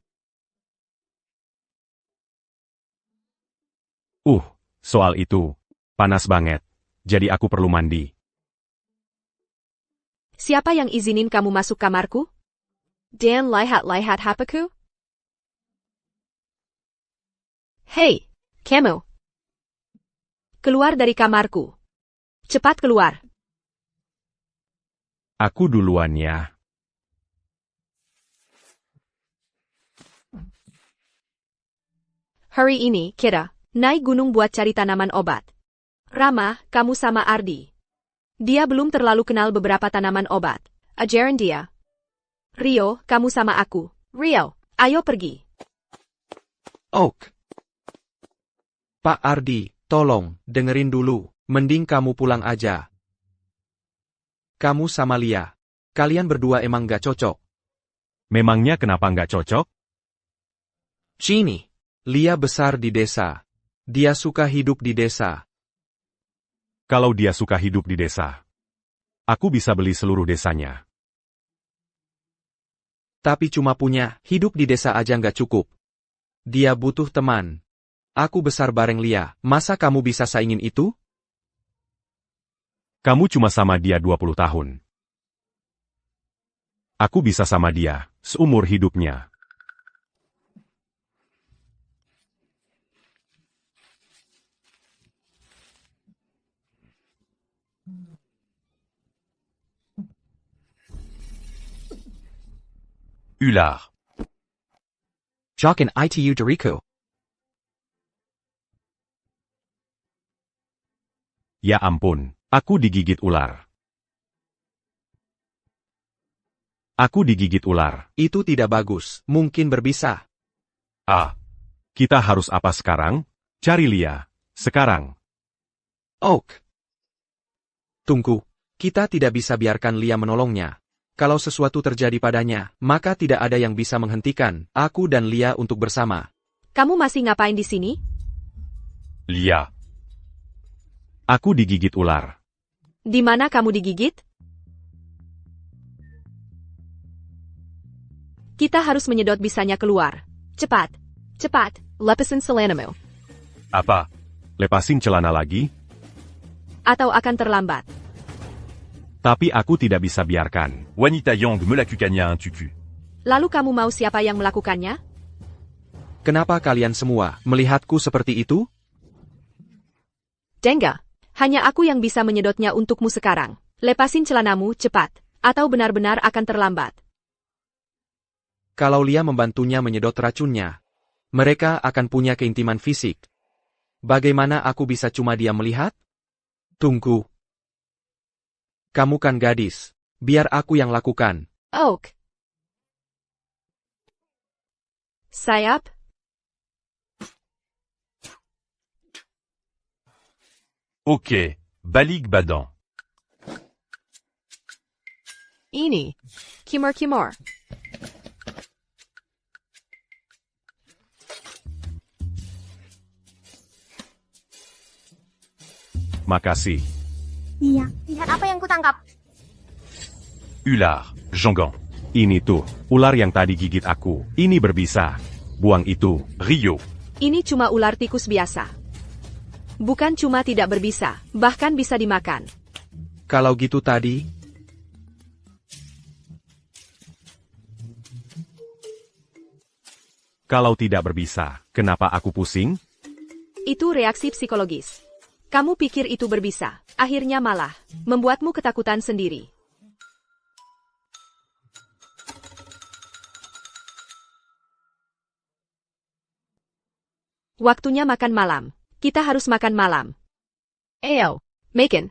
Soal itu. Panas banget. Jadi aku perlu mandi. Siapa yang izinin kamu masuk kamarku? Dan lihat-lihat HPku? Hei, kamu. Keluar dari kamarku. Cepat keluar. Aku duluan ya. Hari ini, kita naik gunung buat cari tanaman obat. Rama, kamu sama Ardi. Dia belum terlalu kenal beberapa tanaman obat. Ajarin dia. Rio, kamu sama aku. Rio, ayo pergi. Oak. Pak Ardi, tolong, dengerin dulu. Mending kamu pulang aja. Kamu sama Lia. Kalian berdua emang gak cocok. Memangnya kenapa nggak cocok? Gini. Lia besar di desa. Dia suka hidup di desa. Kalau dia suka hidup di desa, aku bisa beli seluruh desanya. Tapi cuma punya, hidup di desa aja nggak cukup. Dia butuh teman. Aku besar bareng Lia, masa kamu bisa saingin itu? Kamu cuma sama dia 20 tahun. Aku bisa sama dia, seumur hidupnya. Ular. Jokin itu Deriku. Ya ampun, aku digigit ular. Aku digigit ular. Itu tidak bagus, mungkin berbisa. Kita harus apa sekarang? Cari Lia. Sekarang. Oak. Tunggu, kita tidak bisa biarkan Lia menolongnya. Kalau sesuatu terjadi padanya, maka tidak ada yang bisa menghentikan aku dan Lia untuk bersama. Kamu masih ngapain di sini? Lia. Aku digigit ular. Di mana kamu digigit? Kita harus menyedot bisanya keluar. Cepat. Cepat. Lepasin celanamu. Apa? Lepasin celana lagi? Atau akan terlambat. Tapi aku tidak bisa biarkan. Wanita Yang melakukannya un tutu. Lalu kamu mau siapa yang melakukannya? Kenapa kalian semua melihatku seperti itu? Dengga. Hanya aku yang bisa menyedotnya untukmu sekarang. Lepasin celanamu cepat. Atau benar-benar akan terlambat. Kalau Lia membantunya menyedot racunnya, mereka akan punya keintiman fisik. Bagaimana aku bisa cuma diam melihat? Tunggu. Kamu kan gadis. Biar aku yang lakukan. Oak. Sayap? Ok, balik badan. Ini. Kimur. Makasih. Iya. Lihat apa yang kutangkap. Ular, Jongan. Ini tuh, ular yang tadi gigit aku. Ini berbisa. Buang itu. Rio. Ini cuma ular tikus biasa. Bukan cuma tidak berbisa, bahkan bisa dimakan. Kalau gitu tadi, Kalau tidak berbisa, kenapa aku pusing? Itu reaksi psikologis. Kamu pikir itu berbisa, akhirnya malah membuatmu ketakutan sendiri. Waktunya makan malam. Kita harus makan malam. Ayo, Macon.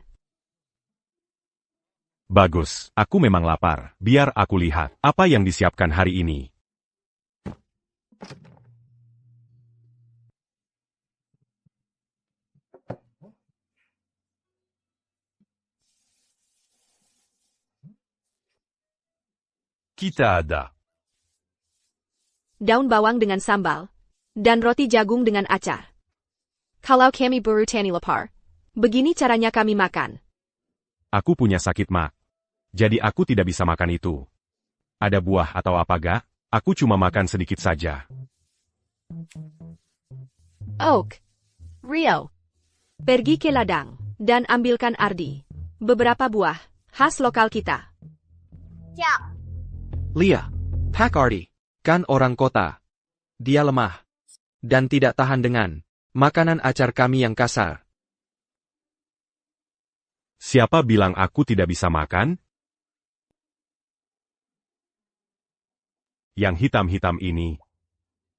Bagus, aku memang lapar. Biar aku lihat apa yang disiapkan hari ini. Kita ada. Daun bawang dengan sambal, dan roti jagung dengan acar. Kalau kami berutani lapar, begini caranya kami makan. Aku punya sakit mak. Jadi aku tidak bisa makan itu. Ada buah atau apa gak? Aku cuma makan sedikit saja. Oak. Rio. Pergi ke ladang, dan ambilkan Ardi. Beberapa buah, khas lokal kita. Siap. Lia, Pak Ardi, kan orang kota. Dia lemah. Dan tidak tahan dengan makanan acar kami yang kasar. Siapa bilang aku tidak bisa makan? Yang hitam-hitam ini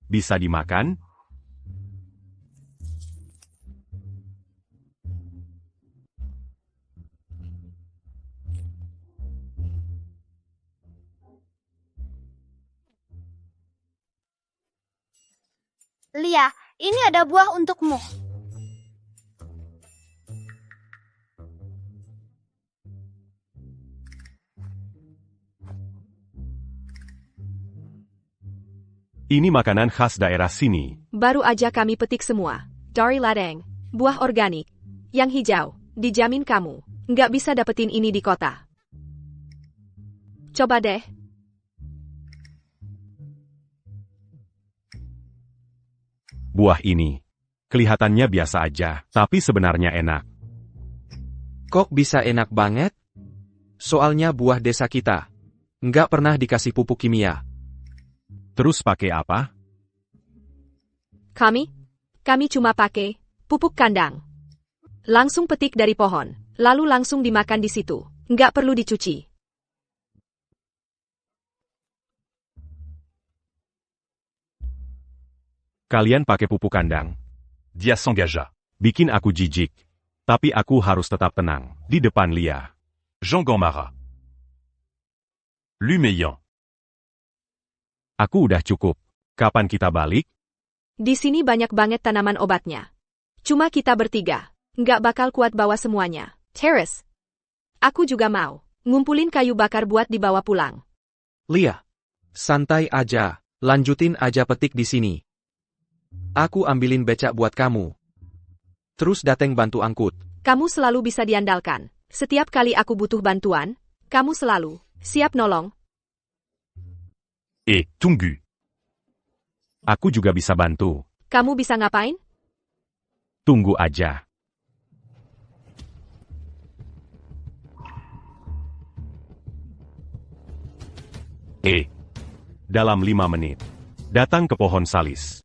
bisa dimakan? Lia, ini ada buah untukmu. Ini makanan khas daerah sini. Baru aja kami petik semua. Dari ladang, buah organik, yang hijau, dijamin kamu nggak bisa dapetin ini di kota. Coba deh. Buah ini kelihatannya biasa aja, tapi sebenarnya enak. Kok bisa enak banget? Soalnya buah desa kita nggak pernah dikasih pupuk kimia. Terus pakai apa? Kami cuma pakai pupuk kandang. Langsung petik dari pohon, lalu langsung dimakan di situ. Nggak perlu dicuci. Kalian pakai pupuk kandang. Dia s'engagea. Bikin aku jijik. Tapi aku harus tetap tenang di depan Lia. Jongan Mara. Lumeyan. Aku udah cukup. Kapan kita balik? Di sini banyak banget tanaman obatnya. Cuma kita bertiga. Nggak bakal kuat bawa semuanya. Terrace. Aku juga mau ngumpulin kayu bakar buat dibawa pulang. Lia, santai aja. Lanjutin aja petik di sini. Aku ambilin becak buat kamu. Terus dateng bantu angkut. Kamu selalu bisa diandalkan. Setiap kali aku butuh bantuan, kamu selalu siap nolong. Tunggu. Aku juga bisa bantu. Kamu bisa ngapain? Tunggu aja. Dalam 5 menit. Datang ke pohon salis.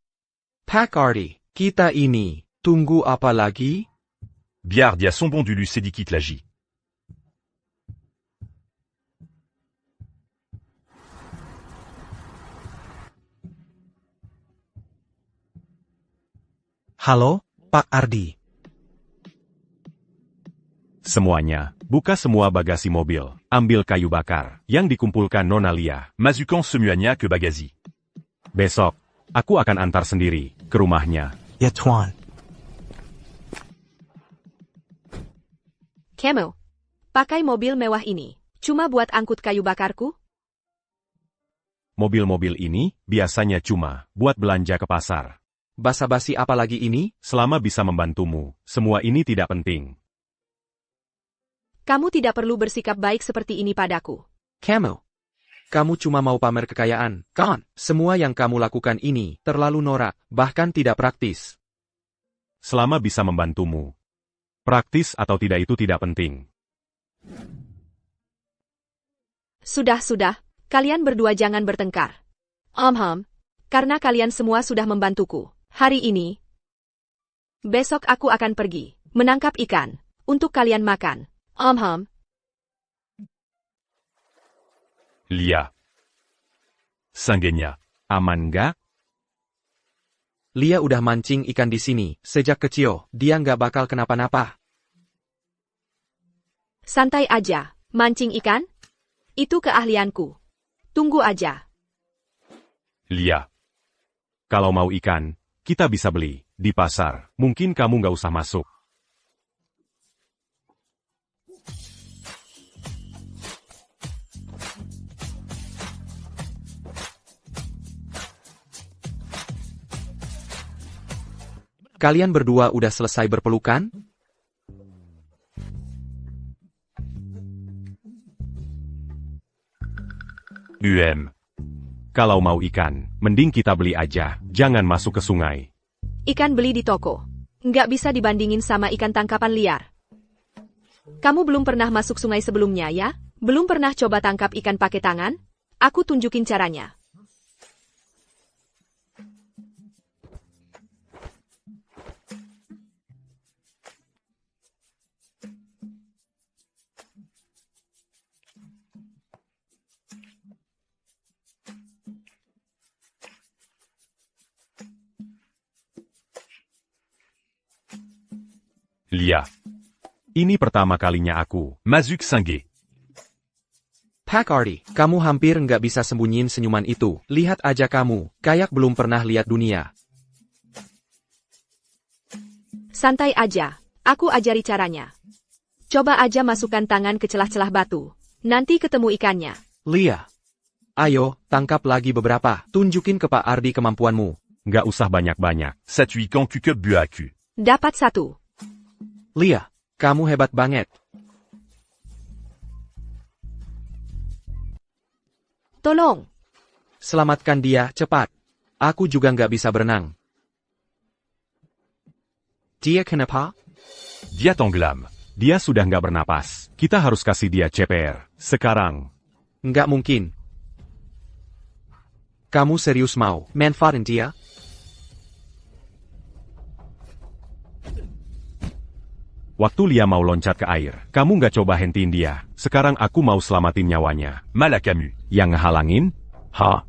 Pak Ardi, kita ini. Tunggu apa lagi? Biardia son bon du lucédikit lagi. Halo, Pak Ardi. Semuanya, buka semua bagasi mobil, ambil kayu bakar, yang dikumpulkan Nona Lia. Mazukan semuanya ke bagasi. Besok, aku akan antar sendiri, ke rumahnya. Ya Tuan. Camel, pakai mobil mewah ini. Cuma buat angkut kayu bakarku? Mobil-mobil ini, biasanya cuma, buat belanja ke pasar. Basa-basi apa lagi ini? Selama bisa membantumu, semua ini tidak penting. Kamu tidak perlu bersikap baik seperti ini padaku. Camel. Kamu cuma mau pamer kekayaan, kan? Semua yang kamu lakukan ini, terlalu norak, bahkan tidak praktis. Selama bisa membantumu. Praktis atau tidak itu tidak penting. Sudah, kalian berdua jangan bertengkar. Karena kalian semua sudah membantuku. Hari ini, besok aku akan pergi, menangkap ikan, untuk kalian makan. Lia. Sanggenya. Aman nggak? Lia udah mancing ikan di sini, sejak kecil, dia nggak bakal kenapa-napa. Santai aja, mancing ikan? Itu keahlianku. Tunggu aja. Lia. Kalau mau ikan, kita bisa beli, di pasar. Mungkin kamu nggak usah masuk. Kalian berdua udah selesai berpelukan? Kalau mau ikan, mending kita beli aja, jangan masuk ke sungai. Ikan beli di toko. Nggak bisa dibandingin sama ikan tangkapan liar. Kamu belum pernah masuk sungai sebelumnya ya? Belum pernah coba tangkap ikan pakai tangan? Aku tunjukin caranya. Lia. Ini pertama kalinya aku. Mazuk Sangge. Pak Ardi, kamu hampir nggak bisa sembunyiin senyuman itu. Lihat aja kamu, kayak belum pernah lihat dunia. Santai aja, aku ajari caranya. Coba aja masukkan tangan ke celah-celah batu. Nanti ketemu ikannya. Lia. Ayo, tangkap lagi beberapa. Tunjukin ke Pak Ardi kemampuanmu. Nggak usah banyak-banyak. Satui quand tu que bu à cul. Dapat satu. Lia, kamu hebat banget. Tolong. Selamatkan dia, cepat. Aku juga nggak bisa berenang. Dia kenapa? Dia tenggelam. Dia sudah nggak bernapas. Kita harus kasih dia CPR. Sekarang. Nggak mungkin. Kamu serius mau manfaatin dia? Waktu Lia mau loncat ke air, kamu nggak coba hentiin dia. Sekarang aku mau selamatin nyawanya. Malah kamu. Yang ngehalangin? Ha?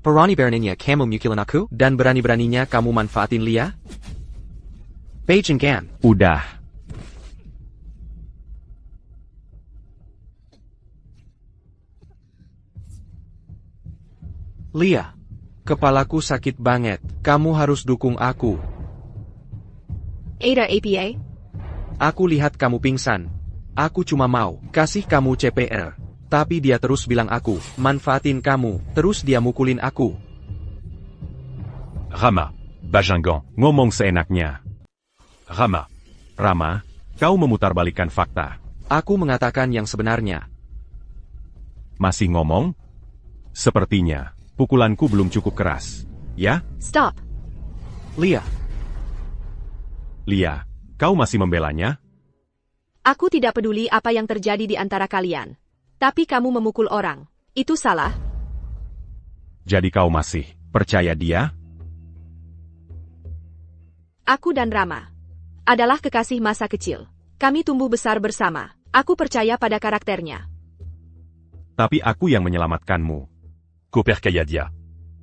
Berani-beraninya kamu mukilin aku, dan berani-beraninya kamu manfaatin Lia? Gan. Udah. Lia. Kepalaku sakit banget. Kamu harus dukung aku. Ada APA? Aku lihat kamu pingsan. Aku cuma mau kasih kamu CPR. Tapi dia terus bilang aku manfaatin kamu. Terus dia mukulin aku. Rama. Bajangan. Ngomong seenaknya. Rama. Rama, kau memutarbalikkan fakta. Aku mengatakan yang sebenarnya. Masih ngomong? Sepertinya, pukulanku belum cukup keras. Ya? Stop. Lia. Lia, kau masih membelanya? Aku tidak peduli apa yang terjadi di antara kalian. Tapi kamu memukul orang. Itu salah. Jadi kau masih percaya dia? Aku dan Rama adalah kekasih masa kecil. Kami tumbuh besar bersama. Aku percaya pada karakternya. Tapi aku yang menyelamatkanmu. Koper Kayadia.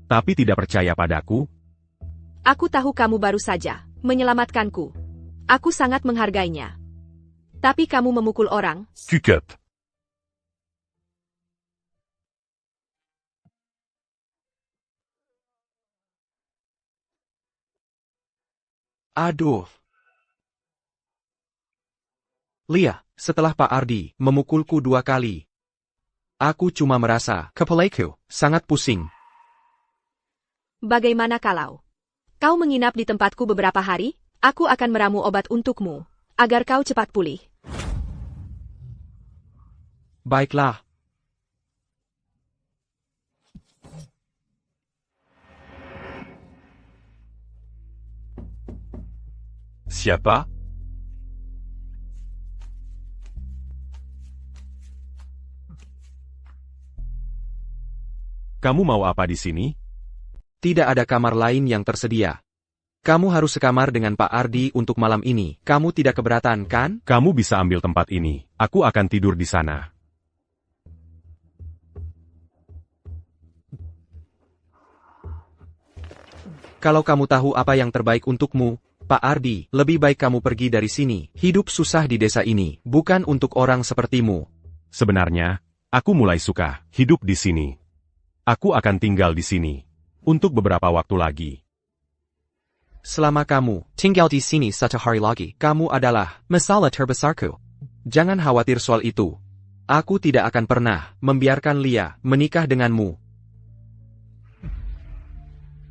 Tapi tidak percaya padaku? Aku tahu kamu baru saja menyelamatkanku. Aku sangat menghargainya. Tapi kamu memukul orang, Cucup. Aduh. Lia, setelah Pak Ardi memukulku 2 kali, aku cuma merasa kepalaku sangat pusing. bagaimana kalau kau menginap di tempatku beberapa hari? Aku akan meramu obat untukmu, agar kau cepat pulih. Baiklah. Siapa? Kamu mau apa di sini? Tidak ada kamar lain yang tersedia. Kamu harus sekamar dengan Pak Ardi untuk malam ini. Kamu tidak keberatan, kan? Kamu bisa ambil tempat ini. Aku akan tidur di sana. Kalau kamu tahu apa yang terbaik untukmu, Pak Ardi, lebih baik kamu pergi dari sini. Hidup susah di desa ini, bukan untuk orang sepertimu. Sebenarnya, aku mulai suka hidup di sini. Aku akan tinggal di sini untuk beberapa waktu lagi. Selama kamu tinggal di sini 1 hari lagi, kamu adalah masalah terbesarku. Jangan khawatir soal itu. Aku tidak akan pernah membiarkan Lia menikah denganmu.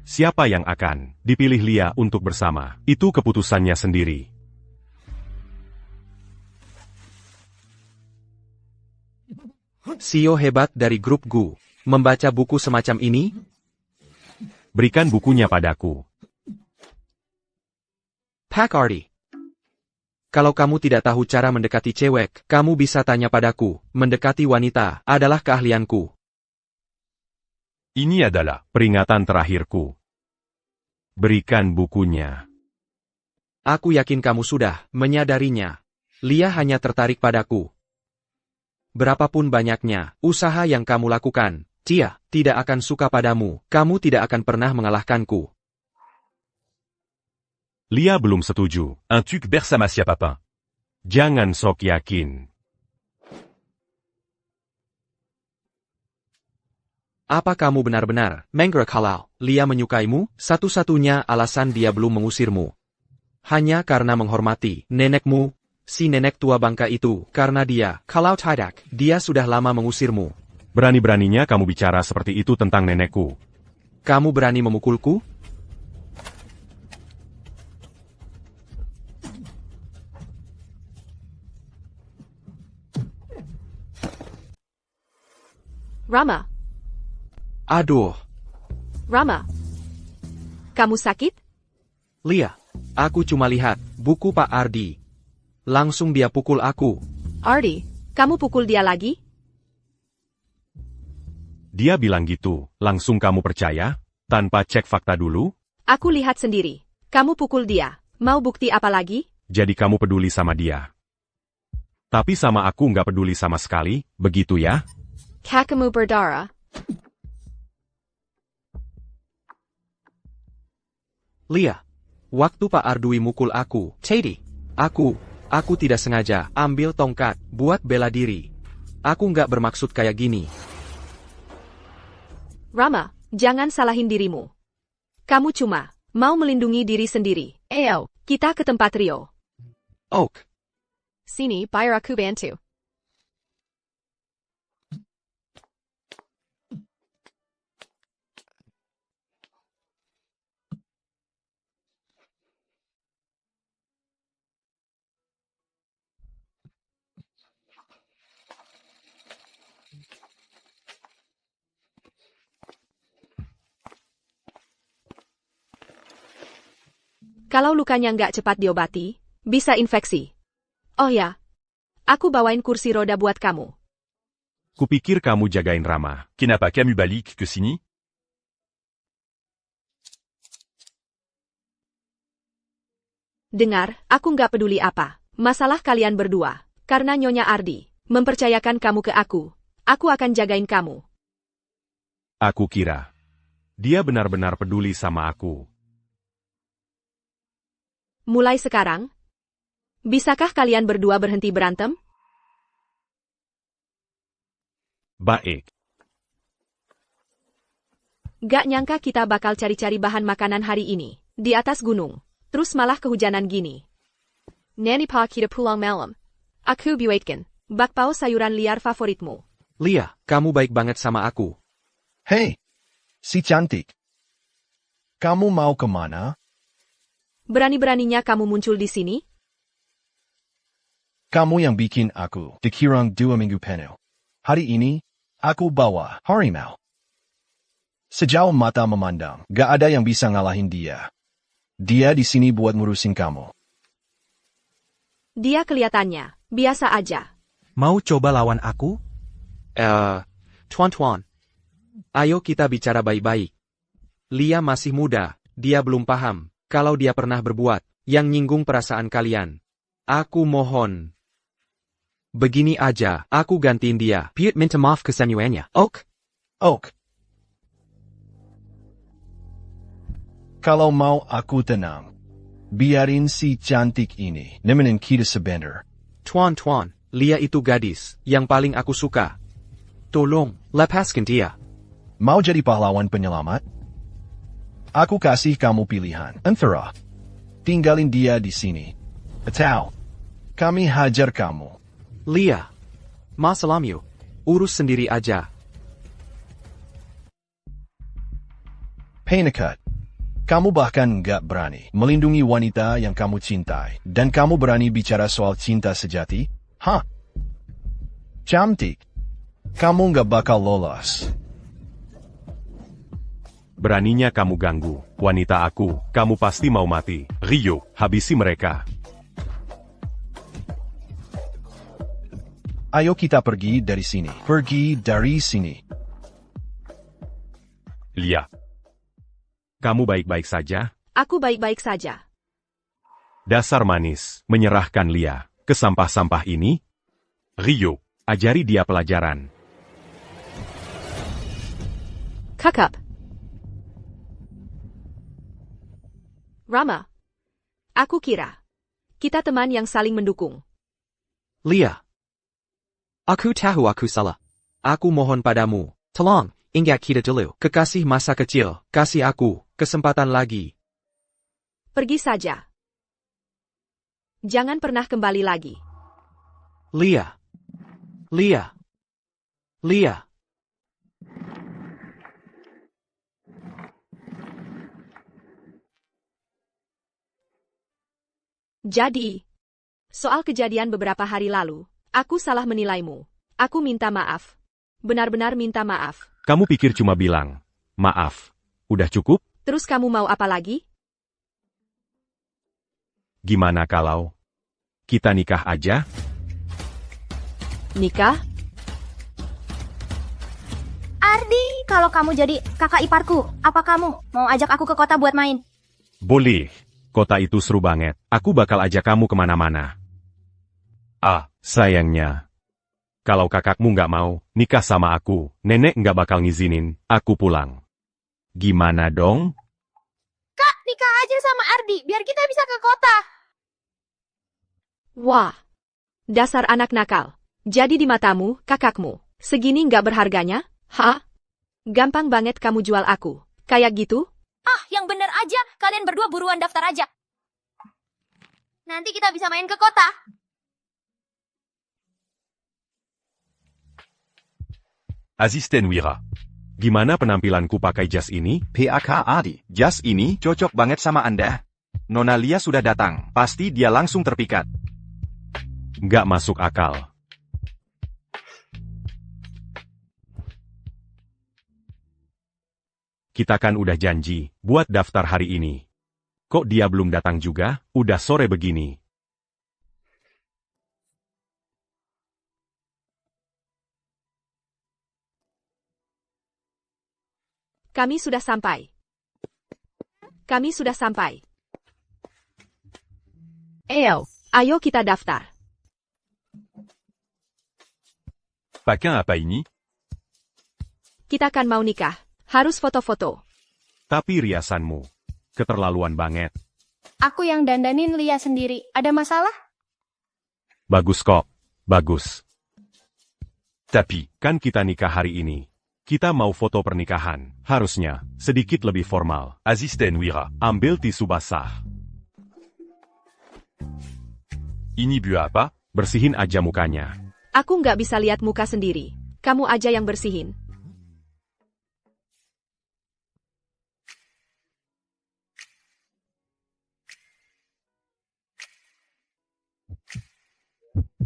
Siapa yang akan dipilih Lia untuk bersama, itu keputusannya sendiri. CEO hebat dari grup Gu membaca buku semacam ini? Berikan bukunya padaku. Pak Ardi. Kalau kamu tidak tahu cara mendekati cewek, kamu bisa tanya padaku. Mendekati wanita adalah keahlianku. Ini adalah Peringatan terakhirku. Berikan bukunya. Aku yakin kamu sudah menyadarinya. Lia hanya tertarik padaku. Berapapun banyaknya usaha yang kamu lakukan, dia tidak akan suka padamu. Kamu tidak akan pernah mengalahkanku. Lia belum setuju. un tuc Bersamasia Papin. Jangan sok yakin. Apa kamu benar-benar mengira kalau Lia menyukaimu? Satu-satunya alasan dia belum mengusirmu hanya karena menghormati nenekmu, si nenek tua bangka itu. Karena dia, kalau tidak, dia sudah lama mengusirmu. Berani-beraninya kamu bicara seperti itu tentang nenekku. Kamu berani memukulku? Rama, Aduh. Rama. Kamu sakit? Lia, aku cuma lihat buku Pak Ardi. Langsung dia pukul aku. Ardi, kamu pukul dia lagi? Dia bilang gitu, langsung kamu percaya? Tanpa cek fakta dulu? Aku lihat sendiri. Kamu pukul dia. Mau bukti apa lagi? Jadi kamu peduli sama dia. Tapi sama aku nggak peduli sama sekali, begitu ya? Kakamu berdarah. Lia, waktu Pak Ardui mukul aku, aku tidak sengaja ambil tongkat buat bela diri. Aku nggak bermaksud kayak gini. Rama, jangan salahin dirimu. Kamu cuma mau melindungi diri sendiri. Ayo, kita ke tempat Rio. Oak. Sini, biar aku bantu. Kalau lukanya nggak cepat diobati, bisa infeksi. Oh ya, aku bawain kursi roda buat kamu. Kupikir kamu jagain Rama. Kenapa kamu balik ke sini? Dengar, aku nggak peduli apa masalah kalian berdua. Karena Nyonya Ardi mempercayakan kamu ke aku akan jagain kamu. Aku kira dia benar-benar peduli sama aku. Mulai sekarang, bisakah kalian berdua berhenti berantem? Baik. Gak nyangka kita bakal cari-cari bahan makanan hari ini, di atas gunung. Terus malah kehujanan gini. Nani pa kita pulang malam. Aku buatkan bakpao sayuran liar favoritmu. Lia, kamu baik banget sama aku. Hei, si cantik. Kamu mau kemana? Berani-beraninya kamu muncul di sini? Kamu yang bikin aku dikirang 2 minggu penuh. Hari ini, aku bawa harimau. Sejauh mata memandang, gak ada yang bisa ngalahin dia. Dia di sini buat ngurusin kamu. Dia kelihatannya biasa aja. Mau coba lawan aku? Tuan-tuan. Ayo kita bicara baik-baik. Lia masih muda, dia belum paham kalau dia pernah berbuat yang nyinggung perasaan kalian. Aku mohon. Begini aja, aku gantiin dia. Piet minta maaf ke semuanya. Ok? Ok. Kalau mau aku tenang, biarin si cantik ini nemenin kita sebentar. Tuan-tuan, Lia itu gadis yang paling aku suka. Tolong, lepaskan dia. Mau jadi pahlawan penyelamat? Aku kasih kamu pilihan. Antara tinggalin dia di sini, atau kami hajar kamu. Lia, masalam yuk. Urus sendiri aja. Penekat. Kamu bahkan nggak berani melindungi wanita yang kamu cintai. Dan kamu berani bicara soal cinta sejati? Hah? Cantik. Kamu nggak bakal lolos. Beraninya kamu ganggu wanita aku, kamu pasti mau mati. Rio, habisi mereka. Ayo kita pergi dari sini. Pergi dari sini. Lia. Kamu baik-baik saja? Aku baik-baik saja. Dasar manis, menyerahkan Lia ke sampah-sampah ini? Rio, ajari dia pelajaran. Kakak. Rama. Aku kira kita teman yang saling mendukung. Lia. Aku tahu aku salah. Aku mohon padamu, tolong, ingat kita dulu. Kekasih masa kecil, kasih aku kesempatan lagi. Pergi saja. Jangan pernah kembali lagi. Lia. Lia. Lia. Jadi, soal kejadian beberapa hari lalu, aku salah menilaimu. Aku minta maaf. Benar-benar minta maaf. Kamu pikir cuma bilang, maaf, udah cukup? Terus kamu mau apa lagi? Gimana kalau kita nikah aja? Nikah? Ardi, kalau kamu jadi kakak iparku, apa kamu mau ajak aku ke kota buat main? Boleh. Kota itu seru banget. Aku bakal ajak kamu kemana-mana. Ah, sayangnya. Kalau kakakmu nggak mau nikah sama aku, nenek nggak bakal ngizinin aku pulang. Gimana dong? Kak, nikah aja sama Ardi, biar kita bisa ke kota. Wah, dasar anak nakal. Jadi di matamu, kakakmu, segini nggak berharganya? Hah? Gampang banget kamu jual aku. Kayak gitu? Ah, yang bener aja, kalian berdua buruan daftar aja. Nanti kita bisa main ke kota. Azisten Wira. Gimana penampilanku pakai jas ini? PAK Adi, jas ini cocok banget sama Anda. Nona Lia sudah datang, pasti dia langsung terpikat. Nggak masuk akal. Kita kan udah janji buat daftar hari ini. Kok dia belum datang juga? Udah sore begini. Kami sudah sampai. Kami sudah sampai. Ayo kita daftar. Paquin apa ini? Kita kan mau nikah. Harus foto-foto. Tapi riasanmu keterlaluan banget. Aku yang dandanin Lia sendiri. Ada masalah? Bagus kok. Bagus. Tapi, Kan kita nikah hari ini. Kita mau foto pernikahan. Harusnya sedikit lebih formal. Azisten Wira. Ambil tisu basah. Ini bu apa? Bersihin aja mukanya. Aku nggak bisa lihat muka sendiri. Kamu aja yang bersihin.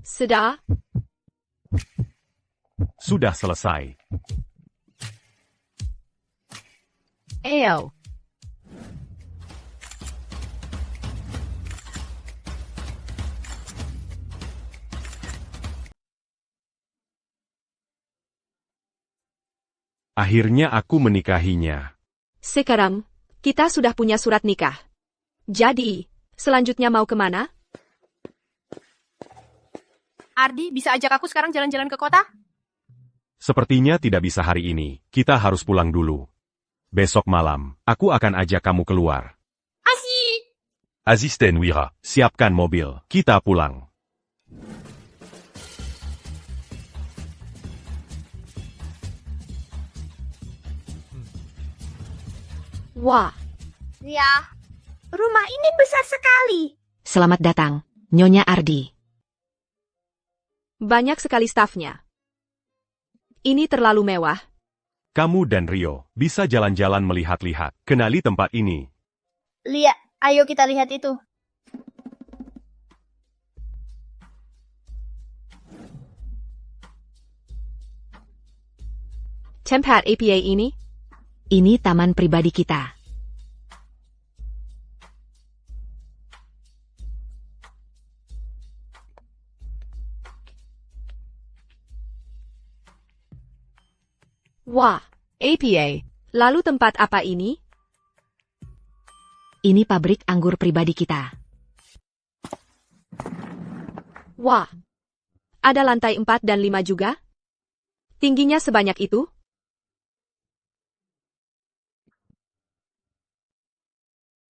Sudah? Sudah selesai. Ayo. Akhirnya aku menikahinya. Sekarang, kita sudah punya surat nikah. Jadi, selanjutnya mau kemana? Ardi, bisa ajak aku sekarang jalan-jalan ke kota? Sepertinya tidak bisa hari ini. Kita harus pulang dulu. Besok malam, aku akan ajak kamu keluar. Asyik! Azisten Wira. Siapkan mobil. Kita pulang. Wah, Ya, rumah ini besar sekali. Selamat datang, Nyonya Ardi. banyak sekali stafnya. Ini terlalu mewah. Kamu dan Rio bisa jalan-jalan melihat-lihat. Kenali tempat ini. Lia, ayo kita lihat itu. Tempat APA ini? Ini taman pribadi kita. Wah, APA. Lalu tempat apa ini? Ini pabrik anggur pribadi kita. Wah, ada lantai 4 dan 5 juga? Tingginya sebanyak itu?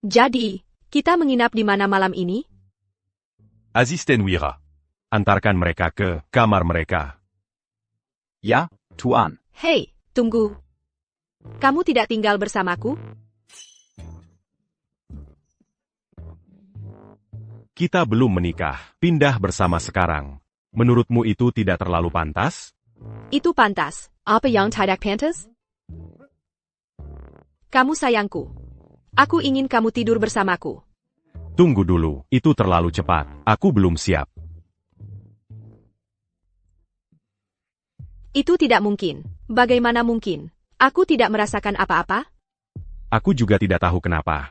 Jadi, kita menginap di mana malam ini? Azisten Wira. Antarkan mereka ke kamar mereka. Ya, Tuan. Hei, tunggu. Kamu tidak tinggal bersamaku? Kita belum menikah. Pindah bersama sekarang. Menurutmu itu tidak terlalu pantas? Itu pantas. Apa yang tidak pantas? Kamu sayangku. Aku ingin kamu tidur bersamaku. Tunggu dulu, itu terlalu cepat. Aku belum siap. Itu tidak mungkin. Bagaimana mungkin? Aku tidak merasakan apa-apa? Aku juga tidak tahu kenapa.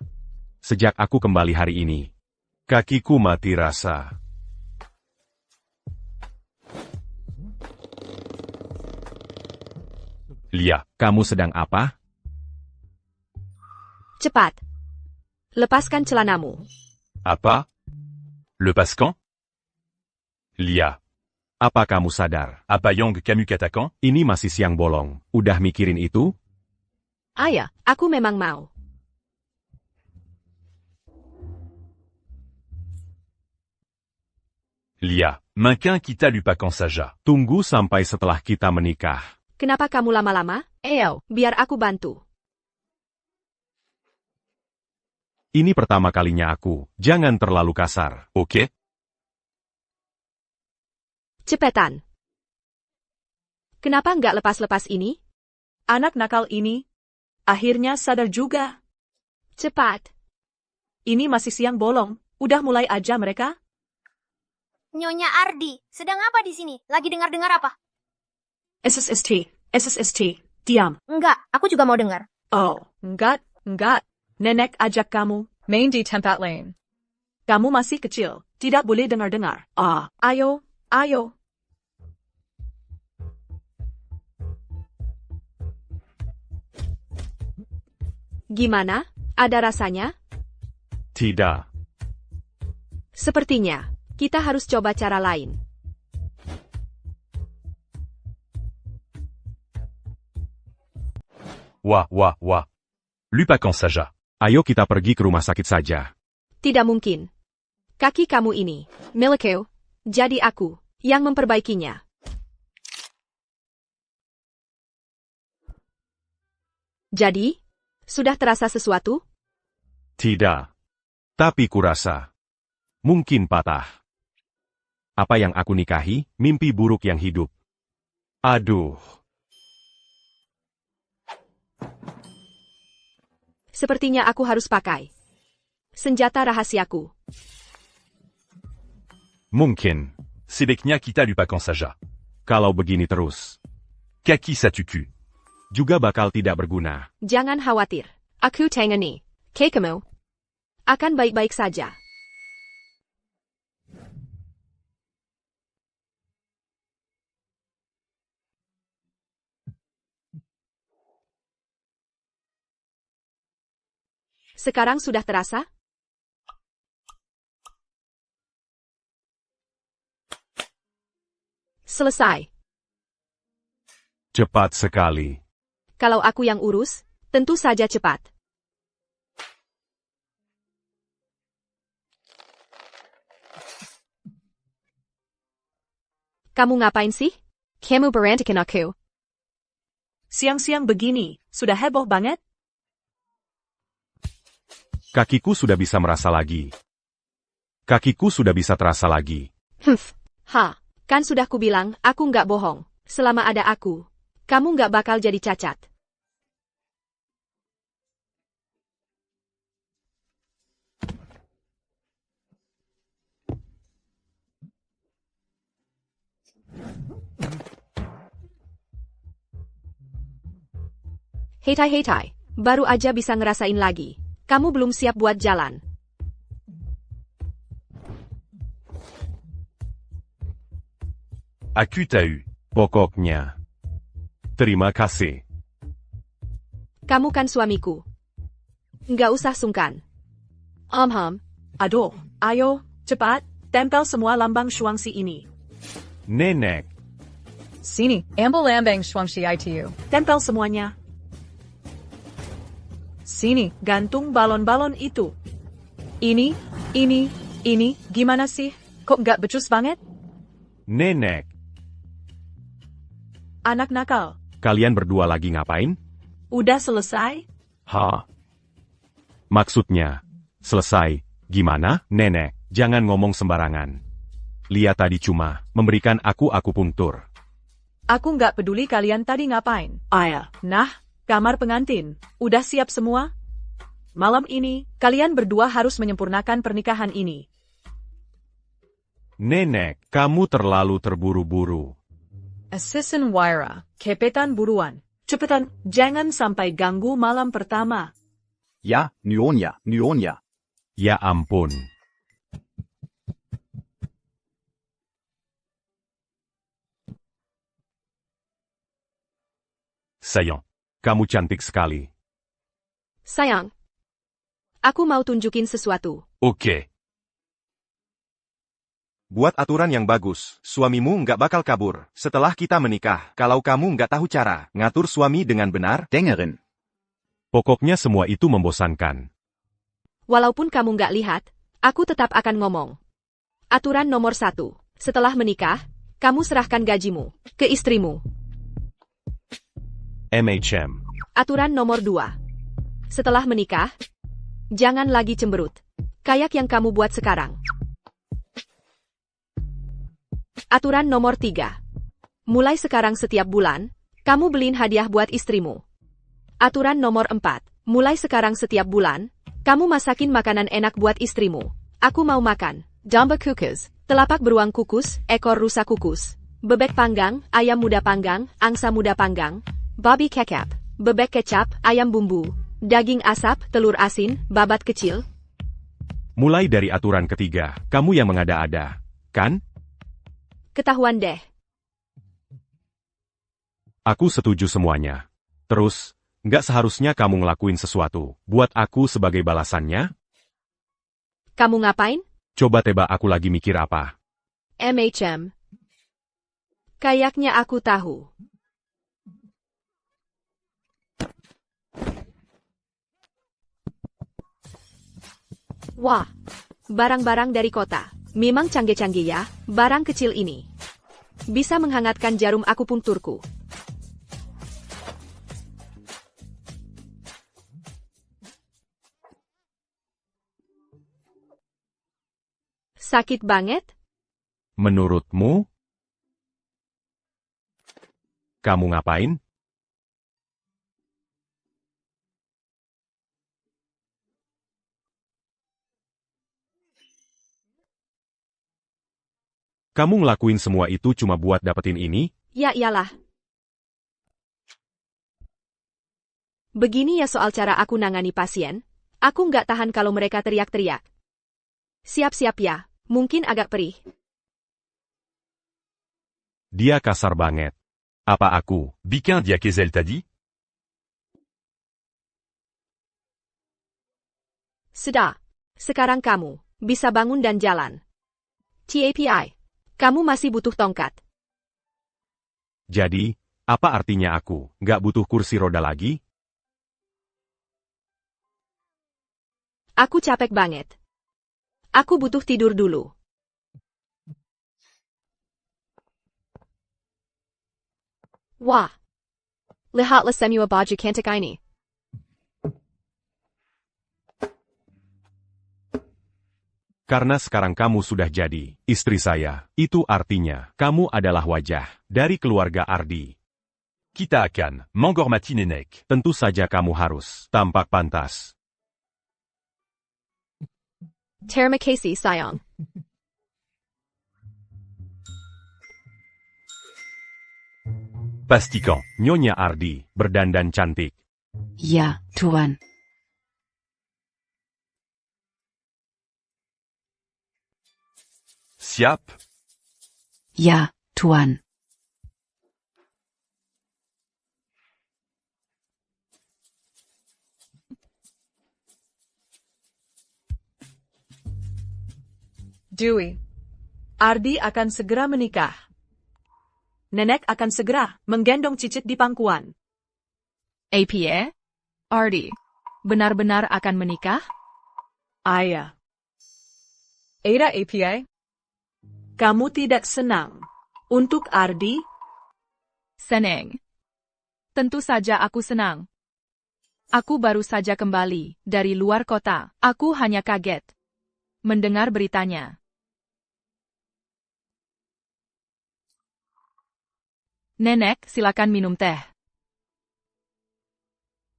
Sejak aku kembali hari ini, kakiku mati rasa. Lia. Kamu sedang apa? Cepat. Lepaskan celanamu. Apa? Le Pascan? Lia. Apa kamu sadar? Apa yang kamu katakan? Ini masih siang bolong. Udah mikirin itu? Ayah, aku memang mau. Lia. Manquin kita lupakan saja. Tunggu sampai setelah kita menikah. Kenapa kamu lama-lama? Ayo, biar aku bantu. Ini pertama kalinya aku. Jangan terlalu kasar. Oke? Cepetan. Kenapa nggak lepas-lepas ini? Anak nakal ini. Akhirnya sadar juga. Cepat. Ini masih siang bolong. Udah mulai aja mereka? Nyonya Ardi, sedang apa di sini? Lagi dengar-dengar apa? SSST. SSST. Diam. Enggak, aku juga mau dengar. Oh, enggak. Nenek ajak kamu. Main di tempat lain. Kamu masih kecil. Tidak boleh dengar-dengar. Ayo. Gimana? Ada rasanya? Tidak. Sepertinya, kita harus coba cara lain. Wah. Lupakan saja. Ayo kita pergi ke rumah sakit saja. Tidak mungkin. Kaki kamu ini, milikku, jadi aku yang memperbaikinya. Jadi, sudah terasa sesuatu? Tidak. Tapi kurasa. Mungkin patah. Apa yang aku nikahi, mimpi buruk yang hidup. Aduh. Sepertinya aku harus pakai senjata rahasiaku. Mungkin. Sebeknya kita lupakan saja. Kalau begini terus, Kaki satu ku. juga bakal tidak berguna. Jangan khawatir. Aku tangani. Kamu akan baik-baik saja. Sekarang sudah terasa? Selesai. Cepat sekali. Kalau aku yang urus, tentu saja cepat. Kamu ngapain sih? Kamu berantakan aku. Siang-siang begini, sudah heboh banget? Kakiku sudah bisa merasa lagi. Kakiku sudah bisa terasa lagi. Kan sudah kubilang, aku nggak bohong. Selama ada aku, kamu nggak bakal jadi cacat. Hetai, baru aja bisa ngerasain lagi. Kamu belum siap buat jalan. Aku tahu. Pokoknya. Terima kasih. Kamu kan suamiku. Nggak usah sungkan. Aduh, ayo, cepat, tempel semua lambang Shuangxi ini. Nenek. Sini, ambil lambang Shuangxi itu. Tempel semuanya. Sini, Gantung balon-balon itu. ini, gimana sih? Kok nggak becus banget? Nenek. Anak nakal. Kalian berdua lagi ngapain? Udah selesai? Maksudnya, selesai. Gimana, Nenek? Jangan ngomong sembarangan. Lia tadi cuma memberikan aku akupunktur. Aku nggak peduli kalian tadi ngapain. Nah, kamar pengantin. Udah siap semua? Malam ini, kalian berdua harus menyempurnakan pernikahan ini. Nenek, kamu terlalu terburu-buru. Assistant Waira, kepetan buruan. Cepetan, jangan sampai ganggu malam pertama. Ya, Nyonya. Ya ampun. Sayang. Kamu cantik sekali. Sayang. Aku mau tunjukin sesuatu. Oke. Buat aturan yang bagus, suamimu nggak bakal kabur setelah kita menikah. Kalau kamu nggak tahu cara ngatur suami dengan benar, Dengerin. Pokoknya semua itu membosankan. Walaupun kamu nggak lihat, aku tetap akan ngomong. Aturan nomor 1. Setelah menikah, kamu serahkan gajimu ke istrimu. MHM. Aturan nomor 2. Setelah menikah, jangan lagi cemberut. Kayak yang kamu buat sekarang. Aturan nomor 3. Mulai sekarang setiap bulan, kamu beliin hadiah buat istrimu. Aturan nomor 4. Mulai sekarang setiap bulan, kamu masakin makanan enak buat istrimu. Aku mau makan domba kukus, telapak beruang kukus, ekor rusa kukus, bebek panggang, ayam muda panggang, angsa muda panggang, babi kecap, bebek kecap, ayam bumbu, daging asap, telur asin, babat kecil. Mulai dari aturan ketiga, kamu yang mengada-ada, kan? Ketahuan deh. Aku setuju semuanya. Terus, nggak seharusnya kamu ngelakuin sesuatu buat aku sebagai balasannya? Kamu ngapain? Coba tebak aku lagi mikir apa. MHM. Kayaknya aku tahu. Wah, barang-barang dari kota. Memang canggih-canggih ya, barang kecil ini. Bisa menghangatkan jarum akupunkturku. Sakit banget? Menurutmu? Kamu ngapain? Kamu ngelakuin semua itu cuma buat dapetin ini? Ya iyalah. Begini ya soal cara aku nangani pasien. Aku nggak tahan kalau mereka teriak-teriak. Siap-siap ya, mungkin agak perih. Dia kasar banget. Apa aku? Biquin dia qu'elle t'a dit? Sudah. Sekarang kamu bisa bangun dan jalan. TAPI. Kamu masih butuh tongkat. Jadi, apa artinya aku nggak butuh kursi roda lagi? Aku capek banget. Aku butuh tidur dulu. Wah. Lihatlah semua baju cantik ini. Karena sekarang kamu sudah jadi istri saya, itu artinya kamu adalah wajah dari keluarga Ardi. Kita akan menghormati Nenek. Tentu saja kamu harus tampak pantas. Terima kasih, sayang. Pastikan. Nyonya Ardi berdandan cantik. Ya, Tuan. Siap. Ya, Tuan. Dewey. Ardi akan segera menikah. Nenek akan segera menggendong Cicit di pangkuan. APA? Ardi. Benar-benar akan menikah? Ayah. Ada APA? Kamu tidak senang. Untuk Ardi? Senang. Tentu saja aku senang. Aku baru saja kembali dari luar kota. Aku hanya kaget mendengar beritanya. Nenek, silakan minum teh.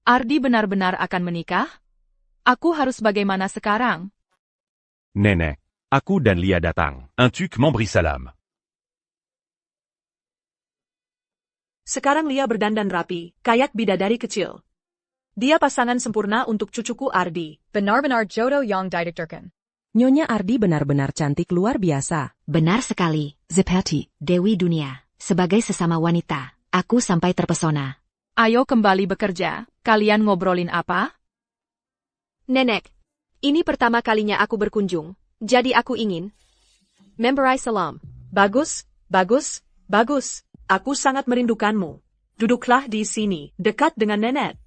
Ardi benar-benar akan menikah? Aku harus bagaimana sekarang? Nenek, aku dan Lia datang. Un tuc membri salam. Sekarang Lia berdandan rapi, kayak bidadari kecil. Dia pasangan sempurna untuk cucuku Ardi. Benar-benar jodoh yang didiktirkan. Nyonya Ardi benar-benar cantik luar biasa. Benar sekali, Zeperti, Dewi Dunia. Sebagai sesama wanita, aku sampai terpesona. Ayo kembali bekerja. Kalian ngobrolin apa? Nenek, ini pertama kalinya aku berkunjung, jadi aku ingin memberi salam. Bagus, bagus, bagus. Aku sangat merindukanmu. Duduklah di sini, dekat dengan nenek.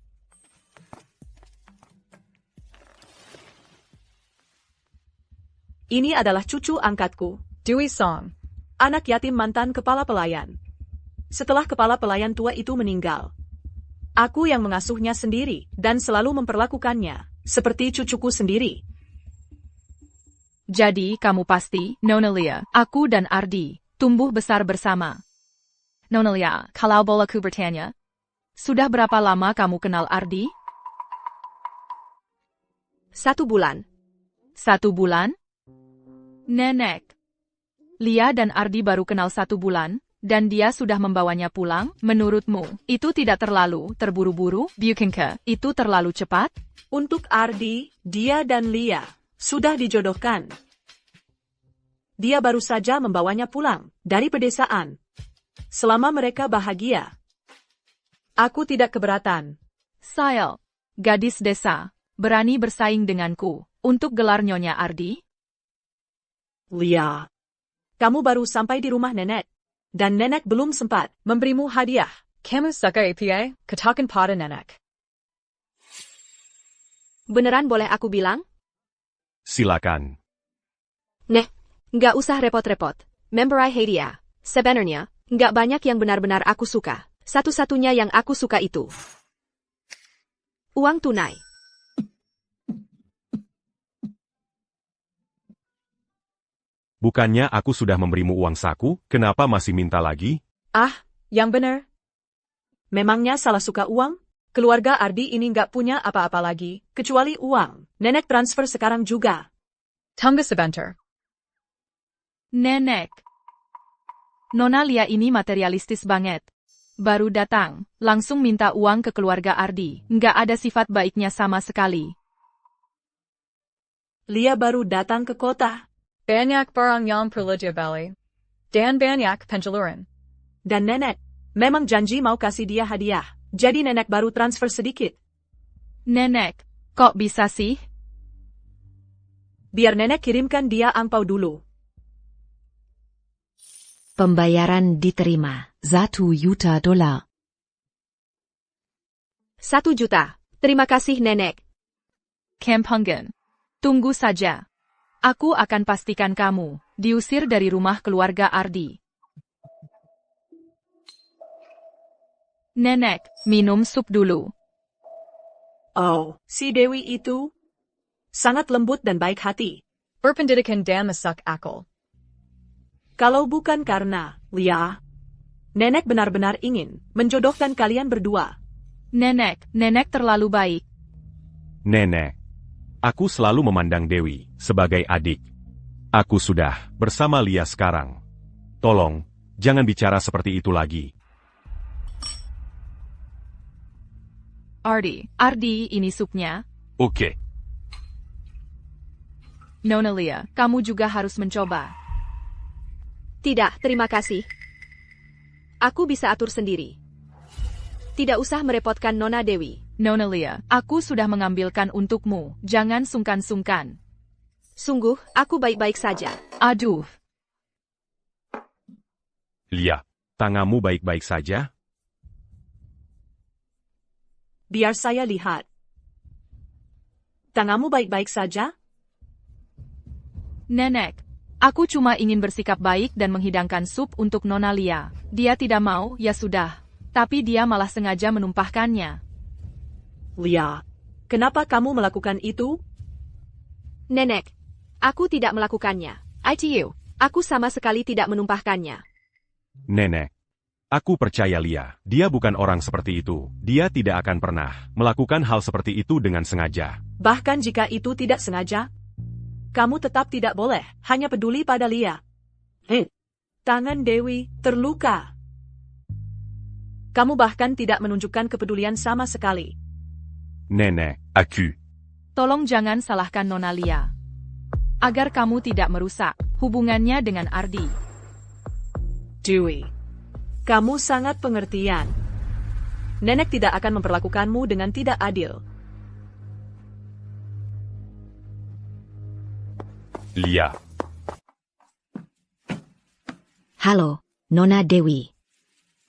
Ini adalah cucu angkatku, Dewey Song. Anak yatim mantan kepala pelayan. Setelah kepala pelayan tua itu meninggal, aku yang mengasuhnya sendiri dan selalu memperlakukannya seperti cucuku sendiri. Jadi kamu pasti, Nona Lia, aku dan Ardi, tumbuh besar bersama. Nona Lia, kalau boleh ku bertanya, sudah berapa lama kamu kenal Ardi? 1 bulan. 1 bulan? Nenek. Lia dan Ardi baru kenal 1 bulan, dan dia sudah membawanya pulang. Menurutmu, itu tidak terlalu terburu-buru? Bukankah itu terlalu cepat? Untuk Ardi, dia dan Lia sudah dijodohkan. Dia baru saja membawanya pulang dari pedesaan. Selama mereka bahagia, aku tidak keberatan. Sayal, gadis desa, berani bersaing denganku untuk gelar Nyonya Ardi? Lia, kamu baru sampai di rumah nenek, dan nenek belum sempat memberimu hadiah. Kamu suka APA? Katakan pada nenek. Beneran boleh aku bilang? Silakan. Nggak usah repot-repot. Memberai hadiah. Sebenarnya, nggak banyak yang benar-benar aku suka. Satu-satunya yang aku suka itu uang tunai. Bukannya aku sudah memberimu uang saku, kenapa masih minta lagi? Yang benar. Memangnya salah suka uang? Keluarga Ardi ini nggak punya apa-apa lagi, kecuali uang. Nenek transfer sekarang juga. Tunggu sebentar. Nenek. Nona Lia ini materialistis banget. Baru datang, langsung minta uang ke keluarga Ardi. Nggak ada sifat baiknya sama sekali. Lia baru datang ke kota. Banyak barang yang perlu dibeli. Dan banyak pengeluaran. Dan nenek, memang janji mau kasih dia hadiah. Jadi nenek baru transfer sedikit. Nenek, kok bisa sih? Biar nenek kirimkan dia angpau dulu. Pembayaran diterima. $1 juta. 1 juta. Terima kasih nenek. Kempengen. Tunggu saja. Aku akan pastikan kamu diusir dari rumah keluarga Ardi. Nenek, minum sup dulu. Oh, si Dewi itu sangat lembut dan baik hati. Berpendidikan dan masak akal. Kalau bukan karena Lia, nenek benar-benar ingin menjodohkan kalian berdua. Nenek terlalu baik. Nenek. Aku selalu memandang Dewi sebagai adik. Aku sudah bersama Lia sekarang. Tolong, jangan bicara seperti itu lagi. Ardi, ini supnya. Ok. Nona Lia, kamu juga harus mencoba. Tidak, terima kasih. Aku bisa atur sendiri. Tidak usah merepotkan Nona Dewi. Nona Lia, aku sudah mengambilkan untukmu. Jangan sungkan-sungkan. Sungguh, aku baik-baik saja. Aduh. Lia, tanganmu baik-baik saja? Biar saya lihat. Tanganmu baik-baik saja? Nenek, aku cuma ingin bersikap baik dan menghidangkan sup untuk Nona Lia. Dia tidak mau, ya sudah. Tapi dia malah sengaja menumpahkannya. Lia, kenapa kamu melakukan itu? Nenek, aku tidak melakukannya. ITU, aku sama sekali tidak menumpahkannya. Nenek. Aku percaya Lia, dia bukan orang seperti itu. Dia tidak akan pernah melakukan hal seperti itu dengan sengaja. Bahkan jika itu tidak sengaja, kamu tetap tidak boleh hanya peduli pada Lia. Tangan Dewi terluka. Kamu bahkan tidak menunjukkan kepedulian sama sekali. Nenek, Aku. Tolong jangan salahkan Nona Lia. Agar kamu tidak merusak hubungannya dengan Ardi. Dewi, kamu sangat pengertian. Nenek tidak akan memperlakukanmu dengan tidak adil. Lia. Halo, Nona Dewi.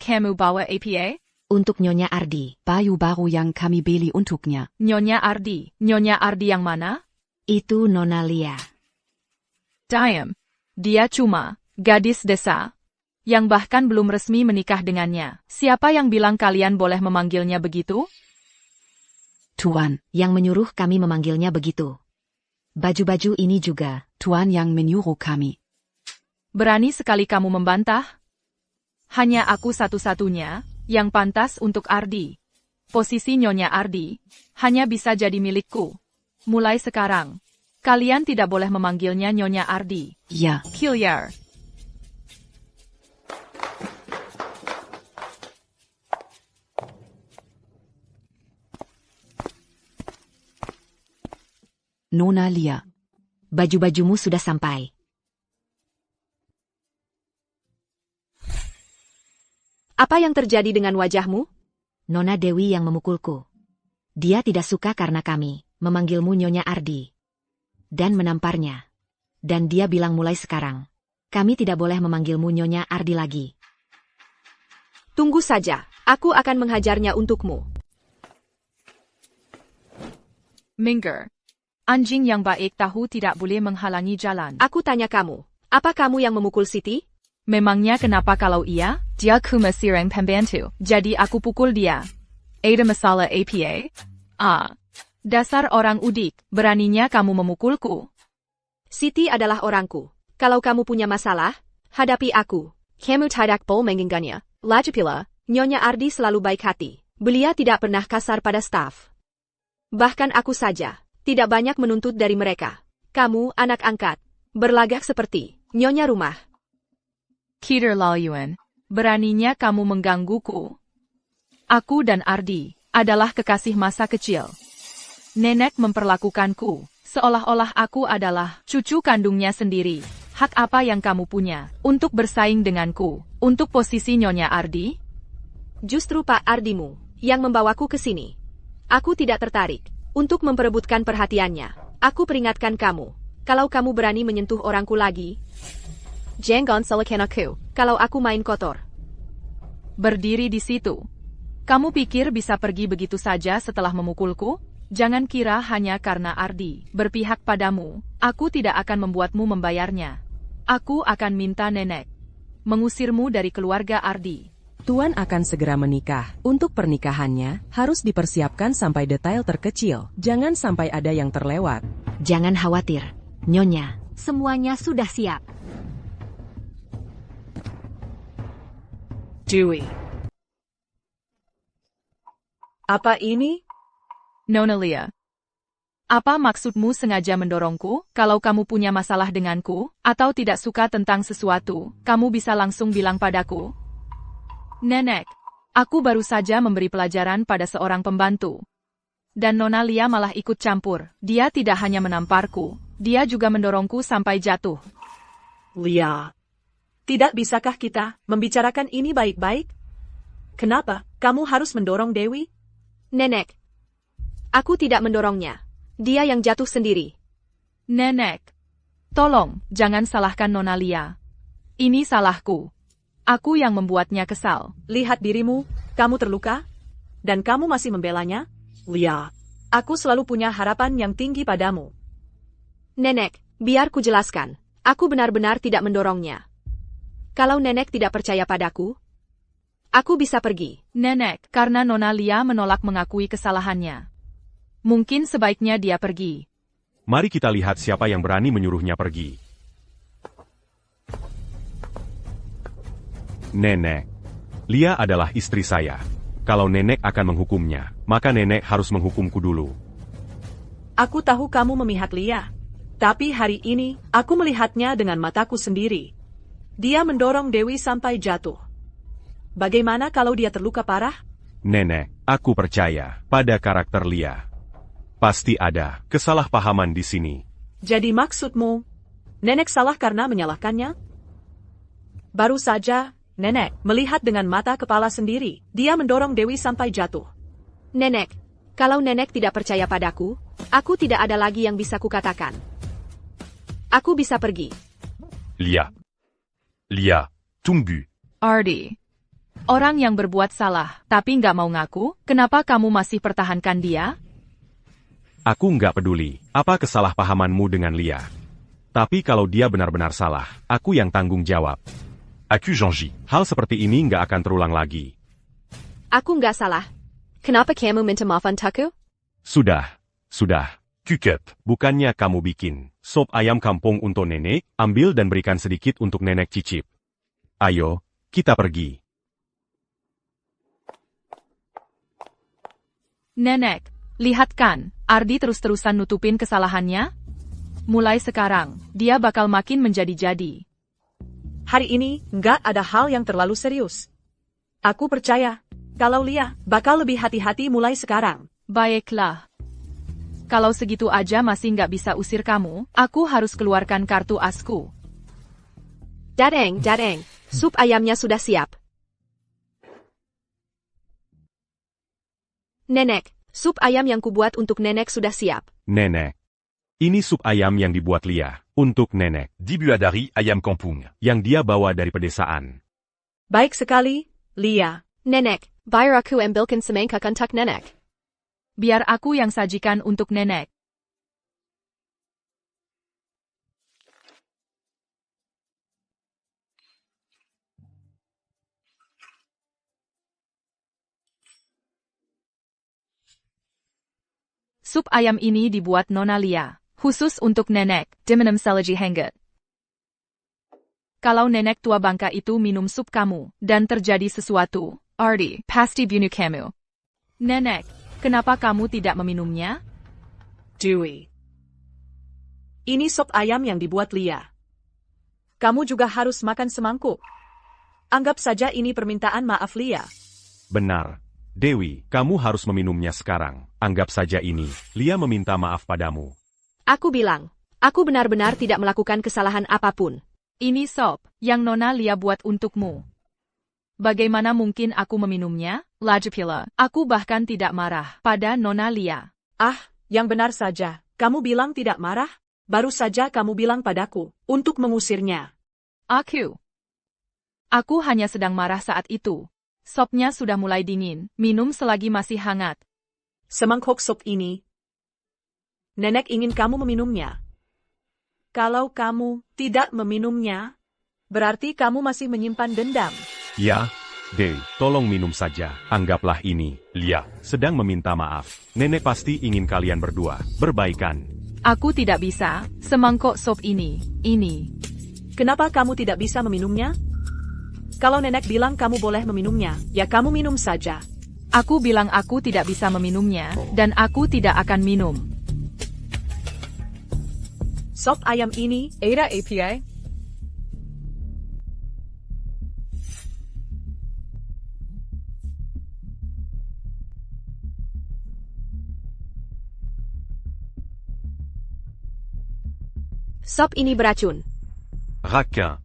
Kamu bawa APA? Untuk Nyonya Ardi. Baju baru yang kami beli untuknya. Nyonya Ardi yang mana? Itu Nona Lia. Diam. Dia cuma gadis desa yang bahkan belum resmi menikah dengannya. Siapa yang bilang kalian boleh memanggilnya begitu? Tuan, Yang menyuruh kami memanggilnya begitu. Baju-baju ini juga. Tuan yang menyuruh kami. Berani sekali kamu membantah? Hanya aku satu-satunya yang pantas untuk Ardi. Posisi Nyonya Ardi hanya bisa jadi milikku. Mulai sekarang, kalian tidak boleh memanggilnya Nyonya Ardi. Ya. Killiar. Nona Lia. Baju-bajumu sudah sampai. Apa yang terjadi dengan wajahmu? Nona Dewi yang memukulku. Dia tidak suka karena kami memanggilmu Nyonya Ardi. Dan menamparnya. Dan dia bilang mulai sekarang, kami tidak boleh memanggilmu Nyonya Ardi lagi. Tunggu saja, aku akan menghajarnya untukmu. Minggir. Anjing yang baik tahu tidak boleh menghalangi jalan. Aku tanya kamu, apa kamu yang memukul Siti? Memangnya kenapa kalau iya? Dia cuma seorang pembantu, jadi aku pukul dia. Ada masalah apa? Dasar orang udik, beraninya kamu memukulku. Siti adalah orangku. Kalau kamu punya masalah, hadapi aku. Kamu tidak boleh menginginkannya. Lagipula, Nyonya Ardi selalu baik hati. Beliau tidak pernah kasar pada staf. Bahkan aku saja, tidak banyak menuntut dari mereka. Kamu, anak angkat, berlagak seperti Nyonya rumah. Keterlaluan, beraninya kamu menggangguku. Aku dan Ardi adalah kekasih masa kecil. Nenek memperlakukanku seolah-olah aku adalah cucu kandungnya sendiri. Hak apa yang kamu punya untuk bersaing denganku, untuk posisi Nyonya Ardi? Justru Pak Ardimu yang membawaku ke sini. Aku tidak tertarik untuk memperebutkan perhatiannya. Aku peringatkan kamu, kalau kamu berani menyentuh orangku lagi, jangan salahkan aku kalau aku main kotor. Berdiri di situ. Kamu pikir bisa pergi begitu saja setelah memukulku? Jangan kira hanya karena Ardi berpihak padamu, aku tidak akan membuatmu membayarnya. Aku akan minta nenek mengusirmu dari keluarga Ardi. Tuan akan segera menikah. Untuk pernikahannya, harus dipersiapkan sampai detail terkecil. Jangan sampai ada yang terlewat. Jangan khawatir, Nyonya. Semuanya sudah siap. Dewey. Apa ini? Nona Lia. Apa maksudmu sengaja mendorongku? Kalau kamu punya masalah denganku, atau tidak suka tentang sesuatu, kamu bisa langsung bilang padaku. Nenek, aku baru saja memberi pelajaran pada seorang pembantu. Dan Nona Lia malah ikut campur. Dia tidak hanya menamparku, dia juga mendorongku sampai jatuh. Lia, tidak bisakah kita membicarakan ini baik-baik? Kenapa kamu harus mendorong Dewi? Nenek, aku tidak mendorongnya. Dia yang jatuh sendiri. Nenek, tolong, jangan salahkan Nona Lia. Ini salahku. Aku yang membuatnya kesal. Lihat dirimu, kamu terluka, dan kamu masih membelanya? Lia, aku selalu punya harapan yang tinggi padamu. Nenek, biar ku jelaskan. Aku benar-benar tidak mendorongnya. Kalau nenek tidak percaya padaku, aku bisa pergi. Nenek, karena Nona Lia menolak mengakui kesalahannya. Mungkin sebaiknya dia pergi. Mari kita lihat siapa yang berani menyuruhnya pergi. Nenek. Lia adalah istri saya. Kalau nenek akan menghukumnya, maka nenek harus menghukumku dulu. Aku tahu kamu memihak Lia. Tapi hari ini, aku melihatnya dengan mataku sendiri. Dia mendorong Dewi sampai jatuh. Bagaimana kalau dia terluka parah? Nenek, aku percaya pada karakter Lia. Pasti ada kesalahpahaman di sini. Jadi maksudmu, nenek salah karena menyalahkannya? Baru saja, nenek melihat dengan mata kepala sendiri, dia mendorong Dewi sampai jatuh. Nenek, kalau nenek tidak percaya padaku, aku tidak ada lagi yang bisa kukatakan. Aku bisa pergi. Lia, tunggu. Ardi. Orang yang berbuat salah, tapi nggak mau ngaku, kenapa kamu masih pertahankan dia? Aku nggak peduli apa kesalahpahamanmu dengan Lia. Tapi kalau dia benar-benar salah, aku yang tanggung jawab. Aku janji. Hal seperti ini nggak akan terulang lagi. Aku nggak salah. Kenapa kamu minta maaf untukku? Sudah. Cukup. Bukannya kamu bikin sop ayam kampung untuk nenek, ambil dan berikan sedikit untuk nenek cicip. Ayo, kita pergi. Nenek, lihat kan, Ardi terus-terusan nutupin kesalahannya? Mulai sekarang, dia bakal makin menjadi-jadi. Hari ini, nggak ada hal yang terlalu serius. Aku percaya, kalau Lia bakal lebih hati-hati mulai sekarang. Baiklah. Kalau segitu aja masih nggak bisa usir kamu, aku harus keluarkan kartu asku. Dadeng, sup ayamnya sudah siap. Nenek, sup ayam yang kubuat untuk nenek sudah siap. Nenek. Ini sup ayam yang dibuat Lia, untuk nenek. Dibuat dari ayam kampung. Yang dia bawa dari pedesaan. Baik sekali, Lia. Nenek, biar aku ambilkan semangka untuk nenek. Biar aku yang sajikan untuk nenek. Sup ayam ini dibuat Nona Lia, khusus untuk nenek, diminum selagi hangat. Kalau nenek tua bangka itu minum sup kamu, dan terjadi sesuatu, Ardi, pasti bunuh kamu. Nenek, kenapa kamu tidak meminumnya? Dewey. Ini sop ayam yang dibuat Lia. Kamu juga harus makan semangkuk. Anggap saja ini permintaan maaf Lia. Benar. Dewi, kamu harus meminumnya sekarang. Anggap saja ini, Lia meminta maaf padamu. Aku bilang, aku benar-benar tidak melakukan kesalahan apapun. Ini sop yang Nona Lia buat untukmu. Bagaimana mungkin aku meminumnya? Lagipula, aku bahkan tidak marah pada Nona Lia. Ah, yang benar saja. Kamu bilang tidak marah? Baru saja kamu bilang padaku, untuk mengusirnya. Aku hanya sedang marah saat itu. Sopnya sudah mulai dingin, minum selagi masih hangat. Semangkuk sop ini. Nenek ingin kamu meminumnya. Kalau kamu tidak meminumnya, berarti kamu masih menyimpan dendam. Ya, Dewi, tolong minum saja. Anggaplah ini, Lia, sedang meminta maaf. Nenek pasti ingin kalian berdua berbaikan. Aku tidak bisa, semangkuk sop ini. Kenapa kamu tidak bisa meminumnya? Kalau nenek bilang kamu boleh meminumnya, ya kamu minum saja. Aku bilang aku tidak bisa meminumnya, dan aku tidak akan minum. Sop ayam ini, Ada API. Sop ini beracun. Rakin.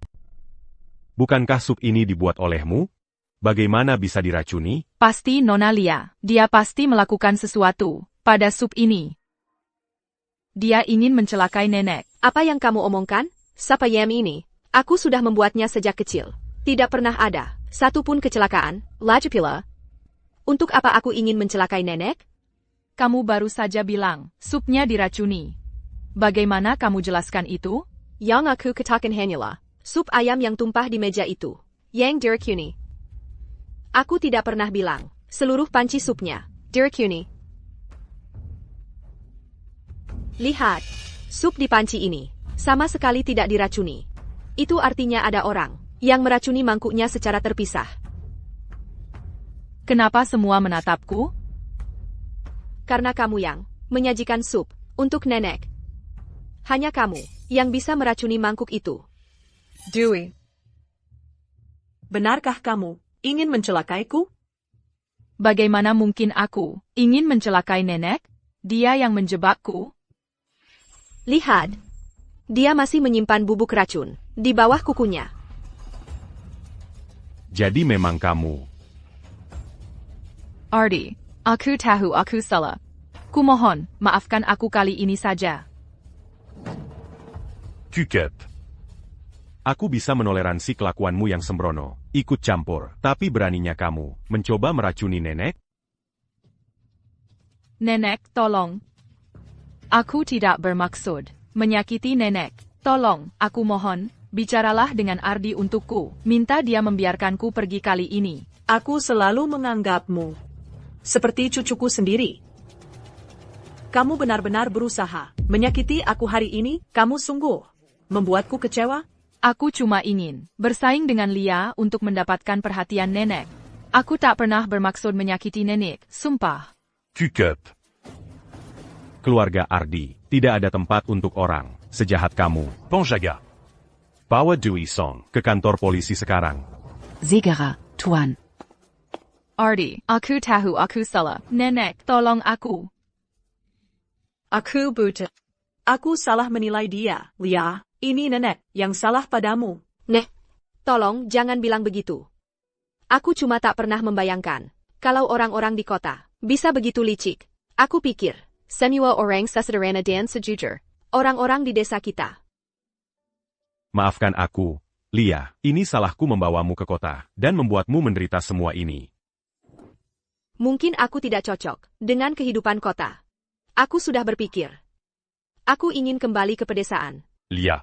Bukankah sup ini dibuat olehmu? Bagaimana bisa diracuni? Pasti Nona Lia. Dia pasti melakukan sesuatu pada sup ini. Dia ingin mencelakai nenek. Apa yang kamu omongkan? Sop ayam ini, aku sudah membuatnya sejak kecil. Tidak pernah ada satu pun kecelakaan. Lagipula, untuk apa aku ingin mencelakai nenek? Kamu baru saja bilang, supnya diracuni. Bagaimana kamu jelaskan itu? Yang aku katakan hanyalah, sup ayam yang tumpah di meja itu. Yang diracuni. Aku tidak pernah bilang, seluruh panci supnya diracuni. Lihat, sup di panci ini, sama sekali tidak diracuni. Itu artinya ada orang yang meracuni mangkuknya secara terpisah. Kenapa semua menatapku? Karena kamu yang menyajikan sup untuk nenek. Hanya kamu yang bisa meracuni mangkuk itu. Dewey. Benarkah kamu ingin mencelakaiku? Bagaimana mungkin aku ingin mencelakai nenek? Dia yang menjebakku. Lihat. Dia masih menyimpan bubuk racun di bawah kukunya. Jadi memang kamu. Ardi, aku tahu aku salah. Kumohon, maafkan aku kali ini saja. Cukup. Aku bisa menoleransi kelakuanmu yang sembrono, ikut campur, tapi beraninya kamu mencoba meracuni nenek? Nenek, tolong. Aku tidak bermaksud menyakiti nenek. Tolong, aku mohon, bicaralah dengan Ardi untukku. Minta dia membiarkanku pergi kali ini. Aku selalu menganggapmu seperti cucuku sendiri. Kamu benar-benar berusaha menyakiti aku hari ini. Kamu sungguh membuatku kecewa. Aku cuma ingin bersaing dengan Lia untuk mendapatkan perhatian nenek. Aku tak pernah bermaksud menyakiti nenek, sumpah. Cukup. Keluarga Ardi, tidak ada tempat untuk orang sejahat kamu. Penjaga. Bawa Dewey Song ke kantor polisi sekarang. Segera, Tuan. Ardi, aku tahu aku salah. Nenek, tolong aku. Aku buta. Aku salah menilai dia, Lia. Ini nenek yang salah padamu. Tolong jangan bilang begitu. Aku cuma tak pernah membayangkan kalau orang-orang di kota bisa begitu licik. Aku pikir, semua orang sesederhana dan sejujur orang-orang di desa kita. Maafkan aku, Lia. Ini salahku membawamu ke kota dan membuatmu menderita semua ini. Mungkin aku tidak cocok dengan kehidupan kota. Aku sudah berpikir. Aku ingin kembali ke pedesaan. Lia,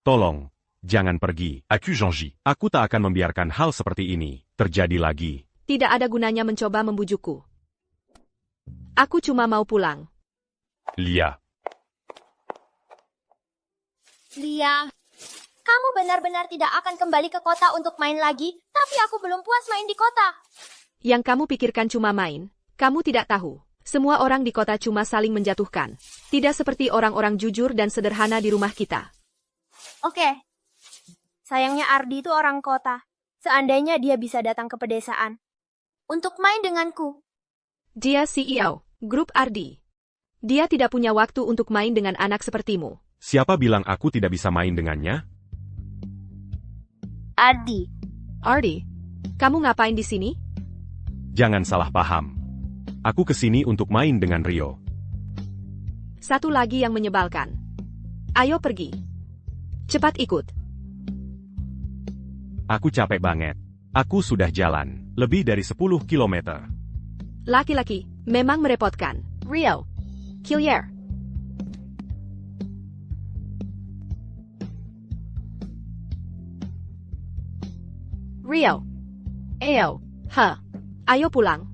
tolong, jangan pergi. Aku janji. Aku tak akan membiarkan hal seperti ini terjadi lagi. Tidak ada gunanya mencoba membujukku. Aku cuma mau pulang. Lia. Lia, kamu benar-benar tidak akan kembali ke kota untuk main lagi, tapi aku belum puas main di kota. Yang kamu pikirkan cuma main, kamu tidak tahu. Semua orang di kota cuma saling menjatuhkan. Tidak seperti orang-orang jujur dan sederhana di rumah kita. Oke. Sayangnya Ardi itu orang kota. Seandainya dia bisa datang ke pedesaan. Untuk main denganku. Dia CEO, grup Ardi. Dia tidak punya waktu untuk main dengan anak sepertimu. Siapa bilang aku tidak bisa main dengannya? Ardi. Ardi, kamu ngapain di sini? Jangan salah paham. Aku kesini untuk main dengan Rio. Satu lagi yang menyebalkan. Ayo pergi. Cepat ikut. Aku capek banget. Aku sudah jalan lebih dari 10 kilometer. Laki-laki, memang merepotkan. Rio. Killier. Rio. Ayo. Ayo pulang.